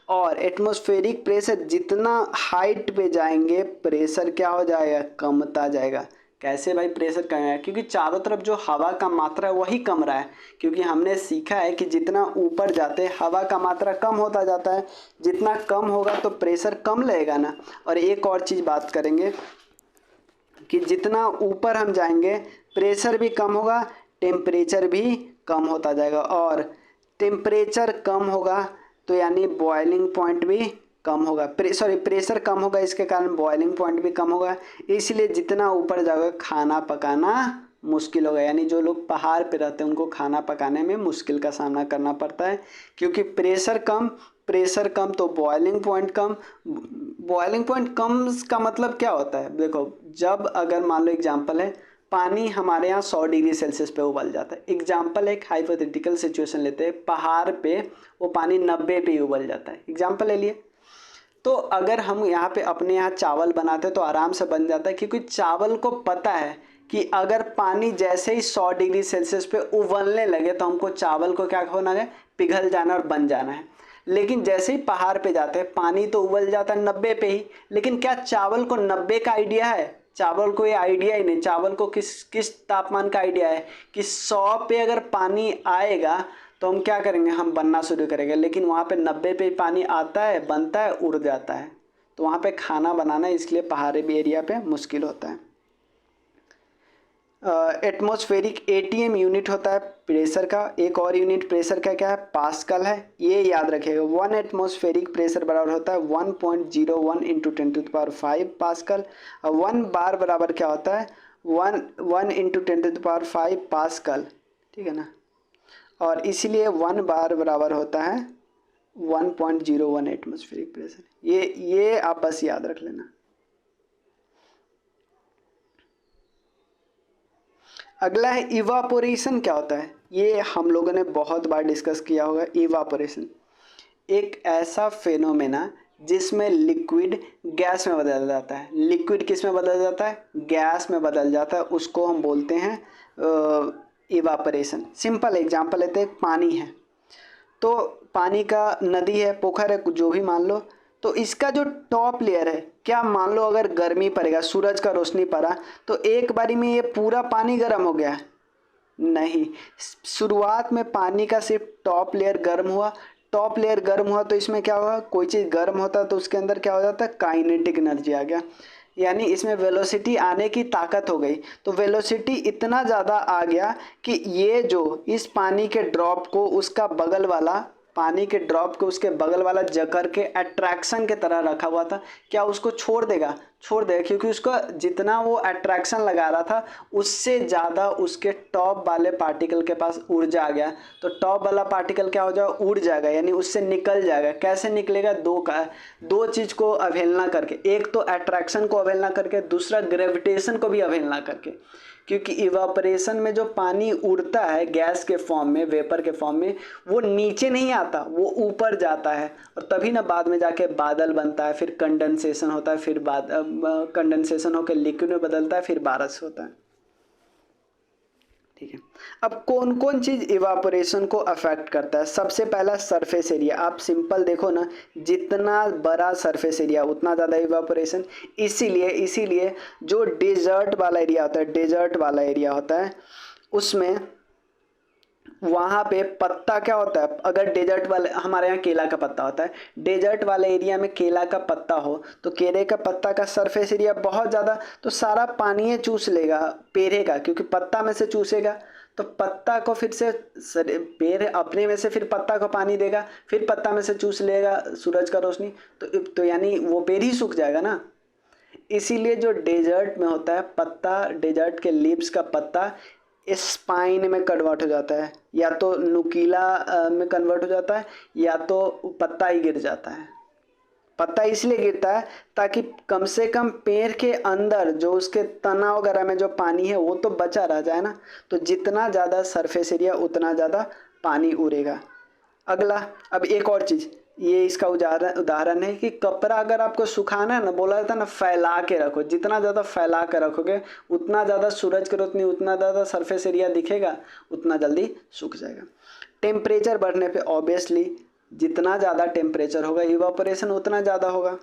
S1: और एटमॉस्फेरिक प्रेशर जितना हाइट पे जाएंगे प्रेशर क्या हो जाएगा? कमता जाएगा। कैसे भाई प्रेशर कम है? क्योंकि चारों तरफ जो हवा का मात्रा है वही कम रहा है। क्योंकि हमने सीखा है कि जितना ऊपर जाते हवा का मात्रा कम होता जाता है, जितना कम होगा तो प्रेशर कम लगेगा ना। और एक और चीज़ बात करेंगे कि जितना ऊपर हम जाएंगे प्रेशर भी कम होगा, टेम्परेचर भी कम होता जाएगा। और टेम्परेचर कम होगा तो यानी बॉइलिंग पॉइंट भी कम होगा। प्रेशर कम होगा, इसके कारण बॉइलिंग पॉइंट भी कम होगा। इसलिए जितना ऊपर जाओगे खाना पकाना मुश्किल होगा। यानी जो लोग पहाड़ पे रहते हैं उनको खाना पकाने में मुश्किल का सामना करना पड़ता है, क्योंकि प्रेशर कम तो बॉइलिंग पॉइंट कम। बॉइलिंग पॉइंट कम का मतलब क्या होता है? देखो, जब अगर मान लो एग्जांपल है, पानी हमारे यहाँ 100 डिग्री सेल्सियस पे उबल जाता है। एग्जांपल एक हाइपोथेटिकल सिचुएशन लेते हैं, पहाड़ पे वो पानी 90 पे उबल जाता है, एग्जांपल ले लिए। तो अगर हम यहाँ पे अपने यहाँ चावल बनाते तो आराम से बन जाता है, क्योंकि चावल को पता है कि अगर पानी जैसे ही 100 डिग्री सेल्सियस पे उबलने लगे तो हमको चावल को क्या होना है? पिघल जाना और बन जाना है। लेकिन जैसे ही पहाड़ पे जाते हैं पानी तो उबल जाता है 90 पे ही, लेकिन क्या चावल को 90 का आइडिया है? चावल को ये आइडिया ही नहीं। चावल को किस तापमान का आइडिया है कि 100 पे अगर पानी आएगा तो हम क्या करेंगे? हम बनना शुरू करेंगे। लेकिन वहाँ पे 90 पे पानी आता है, बनता है, उड़ जाता है। तो वहाँ पे खाना बनाना इसलिए पहाड़ी एरिया पे मुश्किल होता है। एटमॉस्फेरिक ATM यूनिट होता है प्रेशर का। एक और यूनिट प्रेशर का क्या है? पास्कल है। ये याद रखिएगा। 1 एटमॉस्फेरिक प्रेशर बराबर होता है 1.01 इंटू 10⁵ पास्कल। और 1 बार बराबर क्या होता है? 1 इंटू 10⁵ पास्कल, ठीक है ना। और इसीलिए 1 बार बराबर होता है 1.01 एटमॉस्फेरिक प्रेशर। ये आप बस याद रख लेना। अगला है इवापोरेशन। क्या होता है? ये हम लोगों ने बहुत बार डिस्कस किया होगा। इवापोरेशन एक ऐसा फेनोमेना जिसमें लिक्विड गैस में बदल जाता है। लिक्विड किस में बदल जाता है? गैस में बदल जाता है। उसको हम बोलते हैं इवापोरेशन। सिंपल एग्जांपल लेते हैं, पानी है तो पानी का नदी है, पोखर है, जो भी मान लो, तो इसका जो टॉप लेयर है, क्या मान लो अगर गर्मी पड़ेगा, सूरज का रोशनी पड़ा तो एक बारी में ये पूरा पानी गर्म हो गया? नहीं, शुरुआत में पानी का सिर्फ टॉप लेयर गर्म हुआ। टॉप लेयर गर्म हुआ तो इसमें क्या हुआ, कोई चीज़ गर्म होता है तो उसके अंदर क्या हो जाता है, काइनेटिक एनर्जी आ गया, यानी इसमें वेलोसिटी आने की ताकत हो गई। तो वेलोसिटी इतना ज़्यादा आ गया कि ये जो इस पानी के ड्रॉप को उसका बगल वाला, पानी के ड्रॉप को उसके बगल वाला जकड़ के अट्रैक्शन के तरह रखा हुआ था, क्या उसको छोड़ देगा? छोड़ देगा, क्योंकि उसका जितना वो अट्रैक्शन लगा रहा था उससे ज़्यादा उसके टॉप वाले पार्टिकल के पास ऊर्जा आ गया। तो टॉप वाला पार्टिकल क्या हो जाएगा, उड़ जाएगा, यानी उससे निकल जाएगा। कैसे निकलेगा? दो चीज़ को अवहेलना करके, एक तो अट्रैक्शन को अवहेलना करके, दूसरा ग्रेविटेशन को भी अवहेलना करके। क्योंकि इवापोरेशन में जो पानी उड़ता है गैस के फॉर्म में, वेपर के फॉर्म में, वो नीचे नहीं आता, वो ऊपर जाता है, और तभी ना बाद में जाके बादल बनता है, फिर कंडेंसेशन होता है, फिर कंडेंसेशन होकर लिक्विड में बदलता है, फिर बारिश होता है। ठीक है, अब कौन कौन चीज़ इवापोरेशन को अफेक्ट करता है? सबसे पहला सरफेस एरिया। आप सिंपल देखो ना, जितना बड़ा सरफेस एरिया उतना ज़्यादा इवापोरेशन। इसीलिए जो डेजर्ट वाला एरिया होता है, डेजर्ट वाला एरिया होता है, उसमें वहाँ पे पत्ता क्या होता है, अगर डेजर्ट वाले, हमारे यहाँ केला का पत्ता होता है, डेजर्ट वाले एरिया में केला का पत्ता हो तो केले का पत्ता का सरफेस एरिया बहुत ज़्यादा, तो सारा पानी चूस लेगा पेड़ का, क्योंकि पत्ता में से चूसेगा तो पत्ता को फिर से पेड़ अपने में से फिर पत्ता को पानी देगा, फिर पत्ता में से चूस लेगा सूरज का रोशनी, तो यानी वो पेड़ ही सूख जाएगा ना। इसीलिए जो डेजर्ट में होता है पत्ता, डेजर्ट के लीव्स का पत्ता स्पाइन में कन्वर्ट हो जाता है, या तो नुकीला में कन्वर्ट हो जाता है, या तो पत्ता ही गिर जाता है। पत्ता इसलिए गिरता है ताकि कम से कम पेड़ के अंदर जो उसके तना वगैरह में जो पानी है वो तो बचा रह जाए ना। तो जितना ज़्यादा सरफेस एरिया उतना ज़्यादा पानी उड़ेगा। अगला, अब एक और चीज़, ये इसका उदाहरण है कि कपड़ा अगर आपको सुखाना है ना, बोला जाता है ना फैला के रखो, जितना ज़्यादा फैला के रखोगे उतना ज़्यादा सूरज की रोशनी, उतना ज़्यादा सरफेस एरिया दिखेगा, उतना जल्दी सूख जाएगा। टेम्परेचर बढ़ने पे ऑब्वियसली जितना ज़्यादा टेम्परेचर होगा इवापोरेशन उतना ज़्यादा होगा।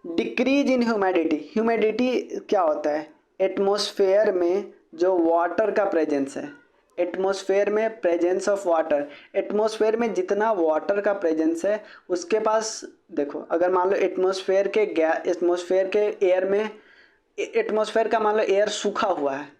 S1: Decrease in humidity. ह्यूमिडिटी क्या होता है? एटमॉस्फेयर में जो वाटर का प्रेजेंस है, एटमॉस्फेयर में प्रेजेंस ऑफ वाटर, एटमॉस्फेयर में जितना वाटर का प्रेजेंस है उसके पास, देखो अगर मान लो एटमॉस्फेयर के एयर में, एटमॉस्फेयर का मान लो एयर सूखा हुआ है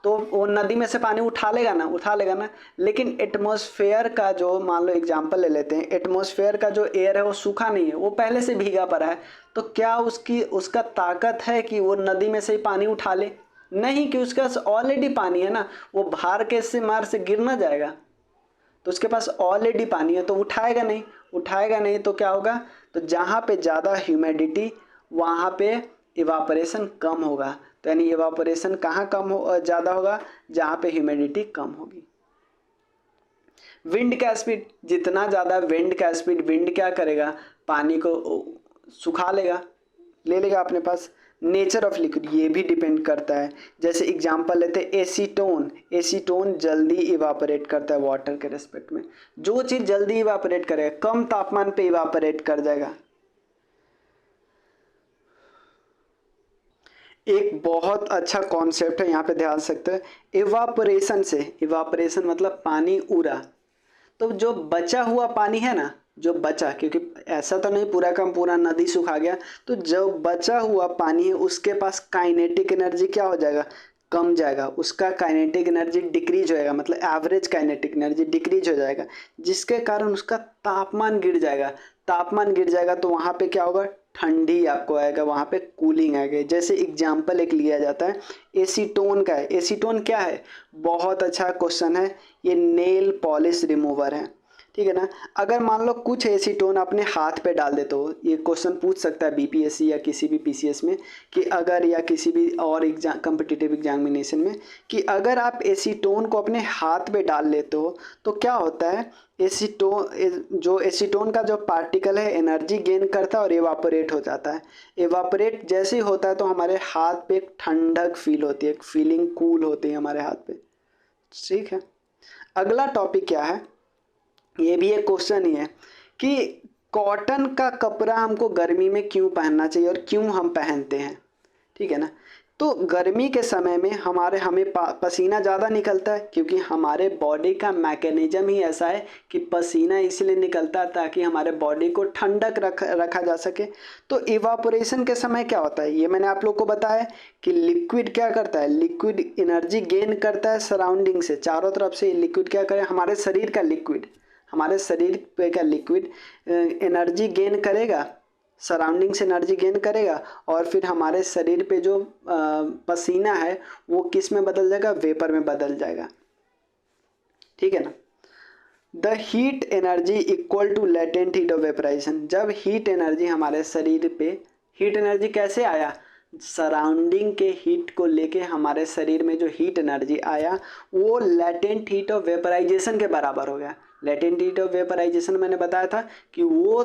S1: तो वो नदी में से पानी उठा लेगा ना। लेकिन एटमॉस्फेयर का जो, मान लो एग्जांपल ले लेते हैं, एटमॉस्फेयर का जो एयर है वो सूखा नहीं है, वो पहले से भीगा पड़ा है, तो क्या उसका ताकत है कि वो नदी में से ही पानी उठा ले? नहीं, कि उसके पास ऑलरेडी पानी है ना, वो भार के से मार से गिर ना जाएगा, तो उसके पास ऑलरेडी पानी है तो उठाएगा नहीं तो क्या होगा? तो जहाँ पे ज़्यादा ह्यूमिडिटी वहाँ पे इवापोरेशन कम होगा। तो यानी इवापोरेशन कहाँ ज़्यादा होगा? जहाँ पे ह्यूमिडिटी कम होगी। विंड का स्पीड, जितना ज़्यादा विंड का स्पीड, विंड क्या करेगा? पानी को सुखा लेगा, ले लेगा अपने पास। नेचर ऑफ लिक्विड, ये भी डिपेंड करता है। जैसे एग्जांपल लेते हैं एसीटोन जल्दी इवापोरेट करता है वाटर के रेस्पेक्ट में। जो चीज़ जल्दी इवापोरेट करेगा कम तापमान पे इवापोरेट कर जाएगा। एक बहुत अच्छा कॉन्सेप्ट है, यहाँ पे ध्यान सकते हैं। इवापोरेशन से, इवापोरेशन मतलब पानी उड़ा, तो जो बचा हुआ पानी है ना, जो बचा, क्योंकि ऐसा तो नहीं पूरा का पूरा नदी सूखा गया, तो जो बचा हुआ पानी है उसके पास काइनेटिक एनर्जी क्या हो जाएगा? कम जाएगा, उसका काइनेटिक एनर्जी डिक्रीज होएगा, मतलब एवरेज काइनेटिक एनर्जी डिक्रीज हो जाएगा, जिसके कारण उसका तापमान गिर जाएगा। तो वहाँ पे क्या होगा? ठंडी आपको आएगा, वहाँ पे कूलिंग आएगा। जैसे एग्जाम्पल एक लिया जाता है एसीटोन का है। एसीटोन क्या है? बहुत अच्छा क्वेश्चन है, ये नेल पॉलिश रिमूवर है। ठीक है ना। अगर मान लो कुछ एसीटोन अपने हाथ पे डाल दे, तो ये क्वेश्चन पूछ सकता है बीपीएससी या किसी भी पीसीएस में कि अगर, या किसी भी और एग्जाम कम्पिटिटिव एग्जामिनेशन में, कि अगर आप एसीटोन को अपने हाथ पे डाल लेते हो तो क्या होता है, एसीटोन का जो पार्टिकल है एनर्जी गेन करता है और एवापोरेट हो जाता है। एवापोरेट जैसे ही होता है तो हमारे हाथ पे एक ठंडक फील होती है, एक फीलिंग कूल होती है हमारे हाथ पे। ठीक है, अगला टॉपिक क्या है, ये भी एक क्वेश्चन ही है कि कॉटन का कपड़ा हमको गर्मी में क्यों पहनना चाहिए और क्यों हम पहनते हैं। ठीक है ना। तो गर्मी के समय में हमें पसीना ज़्यादा निकलता है, क्योंकि हमारे बॉडी का मैकेनिज्म ही ऐसा है कि पसीना इसलिए निकलता है ताकि हमारे बॉडी को ठंडक रखा जा सके। तो इवापोरेशन के समय क्या होता है, ये मैंने आप लोग को बताया कि लिक्विड क्या करता है, लिक्विड एनर्जी गेन करता है सराउंडिंग से, चारों तरफ से लिक्विड क्या करे, हमारे शरीर का लिक्विड, हमारे शरीर पे का लिक्विड एनर्जी गेन करेगा, सराउंडिंग से एनर्जी गेन करेगा, और फिर हमारे शरीर पे जो पसीना है वो किस में बदल जाएगा, वेपर में बदल जाएगा। ठीक है ना। The heat energy equal to latent heat of vaporisation. जब हीट एनर्जी हमारे शरीर पे, हीट एनर्जी कैसे आया, सराउंडिंग के हीट को लेके हमारे शरीर में जो हीट एनर्जी आया वो लेटेंट हीट ऑफ वेपराइजेशन के बराबर हो गया। लेटेंट हीट ऑफ वेपराइजेशन मैंने बताया था कि वो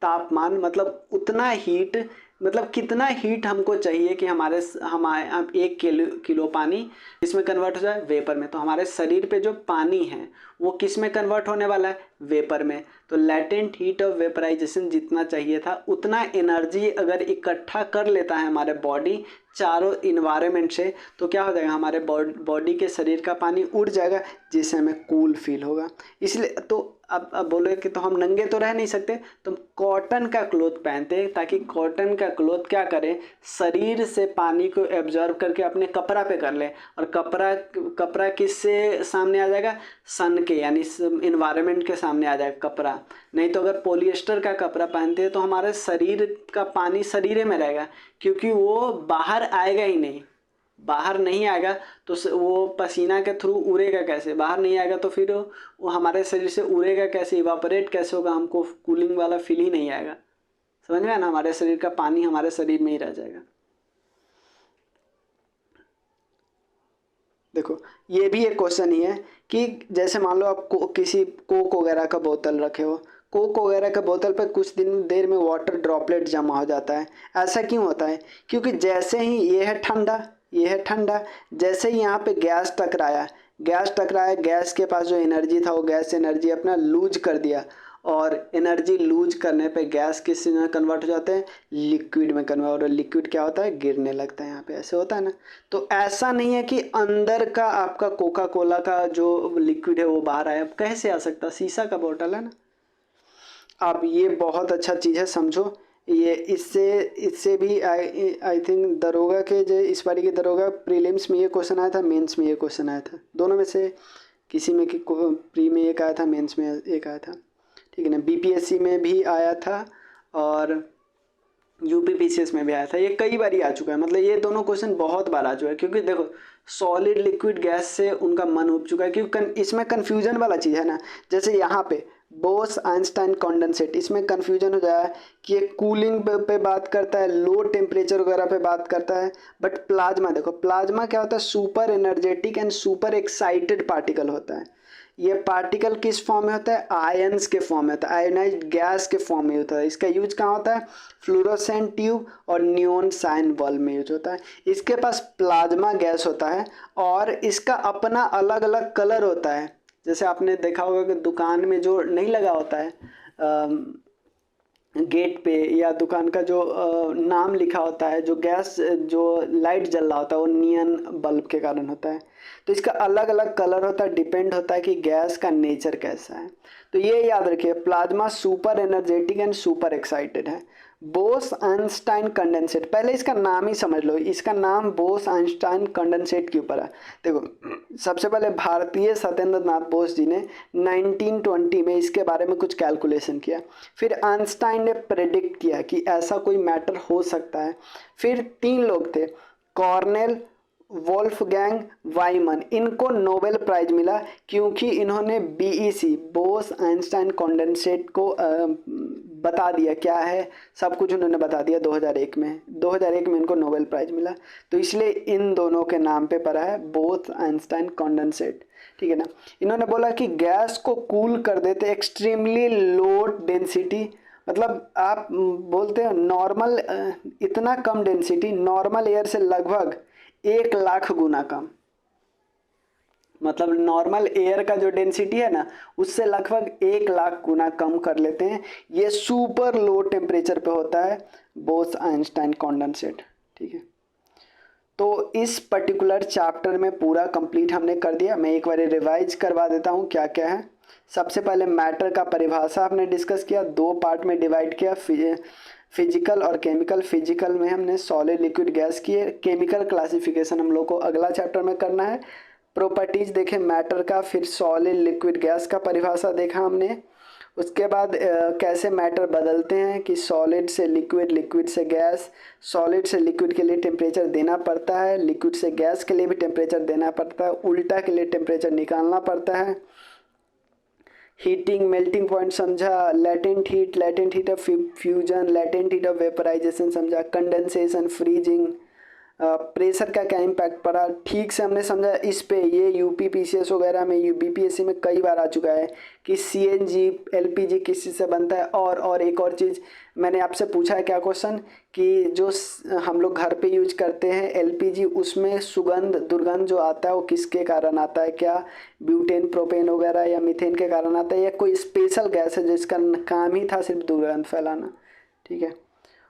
S1: तापमान, मतलब उतना हीट, मतलब कितना हीट हमको चाहिए कि हमारे 1 किलो पानी इसमें कन्वर्ट हो जाए, वेपर में। तो हमारे शरीर पे जो पानी है वो किस में कन्वर्ट होने वाला है, वेपर में। तो लेटेंट हीट ऑफ वेपराइजेशन जितना चाहिए था उतना एनर्जी अगर इकट्ठा कर लेता है हमारे बॉडी चारों इन्वायरमेंट से, तो क्या हो जाएगा, हमारे बॉडी के शरीर का पानी उड़ जाएगा, जिससे हमें कूल फील होगा। इसलिए तो अब बोले कि तो हम नंगे तो रह नहीं सकते, तो कॉटन का क्लोथ पहनते हैं ताकि कॉटन का क्लोथ क्या करे, शरीर से पानी को एब्जॉर्ब करके अपने कपड़ा पे कर ले, और कपड़ा किससे सामने आ जाएगा, सन के, यानी इन्वायरमेंट के सामने आ जाएगा कपड़ा। नहीं तो अगर पॉलिएस्टर का कपड़ा पहनते हैं तो हमारे शरीर का पानी शरीर में रहेगा, क्योंकि वो बाहर आएगा ही नहीं, बाहर नहीं आएगा तो वो पसीना के थ्रू उड़ेगा कैसे, बाहर नहीं आएगा तो फिर वो हमारे शरीर से उड़ेगा कैसे, इवापोरेट कैसे होगा, हमको कूलिंग वाला फील ही नहीं आएगा। समझ में आया ना, हमारे शरीर का पानी हमारे शरीर में ही रह जाएगा। देखो ये भी एक क्वेश्चन ही है कि जैसे मान लो आप किसी कोक वगैरह का बोतल रखे हो, कोक वगैरह के बोतल पर कुछ देर में वाटर ड्रॉपलेट जमा हो जाता है। ऐसा क्यों होता है, क्योंकि जैसे ही ये है ठंडा, जैसे ही यहाँ पे गैस टकराया, गैस के पास जो एनर्जी था वो गैस एनर्जी अपना लूज कर दिया, और एनर्जी लूज करने पे गैस किस में कन्वर्ट हो जाते हैं, लिक्विड में कन्वर्ट, और लिक्विड क्या होता है, गिरने लगता है। यहाँ पे ऐसे होता है ना। तो ऐसा नहीं है कि अंदर का आपका कोका कोला का जो लिक्विड है वो बाहर आया, कैसे आ सकता, शीशा का बोतल है ना। अब ये बहुत अच्छा चीज़ है, समझो। ये इससे भी आई थिंक दरोगा के, जो इस बारी के दरोगा प्रीलिम्स में ये क्वेश्चन आया था, मेंस में ये क्वेश्चन आया था, दोनों में से किसी में कि प्री में एक आया था, मेंस में एक आया था। ठीक है ना। बीपीएससी में भी आया था और यूपीपीसीएस में भी आया था, ये कई बार आ चुका है। मतलब ये दोनों क्वेश्चन बहुत बार आ चुका है, क्योंकि देखो सॉलिड लिक्विड गैस से उनका मन उब चुका है, क्योंकि इसमें कन्फ्यूजन वाला चीज़ है ना। जैसे यहाँ पे बोस आइंस्टाइन कॉन्डेंसेट, इसमें कन्फ्यूजन हो जाए कि ये कूलिंग पे बात करता है, लो टेम्परेचर वगैरह पे बात करता है, बट प्लाज्मा, देखो प्लाज्मा क्या होता है, super energetic and super excited particle होता है। ये पार्टिकल किस फॉर्म में होता है, आयंस के फॉर्म में होता है, आयोनाइज्ड गैस के फॉर्म में होता है। इसका यूज कहाँ होता है, फ्लोरोसेंट ट्यूब और नियॉन साइन बल्ब में यूज होता है। इसके पास प्लाज्मा गैस होता है और इसका अपना अलग अलग कलर होता है। जैसे आपने देखा होगा कि दुकान में जो नहीं लगा होता है गेट पे, या दुकान का जो नाम लिखा होता है, जो गैस, जो लाइट जल रहा होता है वो नियन बल्ब के कारण होता है। तो इसका अलग अलग कलर होता है, डिपेंड होता है कि गैस का नेचर कैसा है। तो ये याद रखिए, plasma super energetic and super excited है। बोस आइंस्टाइन कंडेंसेट, पहले इसका नाम ही समझ लो, इसका नाम बोस आइंस्टाइन कंडेंसेट के ऊपर है। देखो सबसे पहले भारतीय सत्येंद्र नाथ बोस जी ने 1920 में इसके बारे में कुछ कैलकुलेशन किया, फिर आइंस्टाइन ने प्रेडिक्ट किया कि ऐसा कोई मैटर हो सकता है। फिर 3 लोग थे, कॉर्नेल, वोल्फगैंग वाइमन, इनको नोबेल प्राइज मिला क्योंकि इन्होंने बीईसी बोस आइंस्टाइन कंडेंसेट को बता दिया क्या है, सब कुछ उन्होंने बता दिया 2001 में। 2001 में इनको नोबेल प्राइज मिला, तो इसलिए इन दोनों के नाम पे पड़ा है बोस आइंस्टाइन कंडेंसेट, ठीक है ना। इन्होंने बोला कि गैस को कूल कर देते एक्सट्रीमली लो डेंसिटी, मतलब आप बोलते हैं नॉर्मल, इतना कम डेंसिटी नॉर्मल एयर से लगभग 1,00,000 गुना कम, मतलब नॉर्मल एयर का जो डेंसिटी है ना उससे लगभग 1,00,000 गुना कम कर लेते हैं। ये सुपर लो टेम्परेचर पे होता है बोस आइंस्टाइन कंडेंसेट, ठीक है। तो इस पर्टिकुलर चैप्टर में पूरा कंप्लीट हमने कर दिया। मैं एक बार रिवाइज करवा देता हूँ क्या क्या है। सबसे पहले मैटर का परिभाषा हमने डिस्कस किया, 2 पार्ट में डिवाइड किया, फिजिकल और केमिकल। फिजिकल में हमने सॉलिड लिक्विड गैस किए, केमिकल क्लासिफिकेशन हम लोग को अगला चैप्टर में करना है। प्रॉपर्टीज देखें मैटर का, फिर सॉलिड लिक्विड गैस का परिभाषा देखा हमने। उसके बाद कैसे मैटर बदलते हैं कि सॉलिड से लिक्विड, लिक्विड से गैस, सॉलिड से लिक्विड के लिए टेम्परेचर देना पड़ता है, लिक्विड से गैस के लिए भी टेम्परेचर देना पड़ता है, उल्टा के लिए टेम्परेचर निकालना पड़ता है। हीटिंग, मेल्टिंग पॉइंट समझा, latent heat of fusion, latent heat of vaporisation समझा, कंडेंसेशन, फ्रीजिंग, प्रेशर का क्या इम्पैक्ट पड़ा ठीक से हमने समझा। इस पे ये यूपी पीसीएस वगैरह में, बीपीएससी में कई बार आ चुका है कि सीएनजी एलपीजी किस चीज़ से बनता है। और एक और चीज़ मैंने आपसे पूछा है क्या क्वेश्चन कि जो हम लोग घर पे यूज करते हैं एलपीजी, उसमें सुगंध दुर्गंध जो आता है वो किसके कारण आता है, क्या ब्यूटेन प्रोपेन वगैरह या मीथेन के कारण आता है, या कोई स्पेशल गैस है जिसका काम ही था सिर्फ दुर्गंध फैलाना, ठीक है।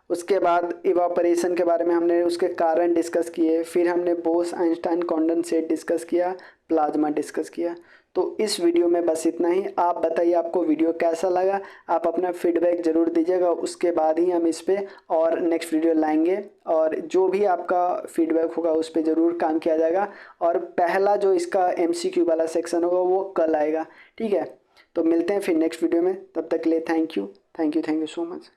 S1: उसके बाद इवापोरेशन के बारे में हमने उसके कारण डिस्कस किए, फिर हमने बोस आइंस्टाइन कंडेंसेट डिस्कस किया, प्लाज्मा डिस्कस किया। तो इस वीडियो में बस इतना ही। आप बताइए आपको वीडियो कैसा लगा, आप अपना फीडबैक ज़रूर दीजिएगा, उसके बाद ही हम इस पर और नेक्स्ट वीडियो लाएंगे, और जो भी आपका फीडबैक होगा उस पर ज़रूर काम किया जाएगा। और पहला जो इसका MCQ वाला सेक्शन होगा वो कल आएगा, ठीक है। तो मिलते हैं फिर नेक्स्ट वीडियो में, तब तक के लिए थैंक यू सो मच।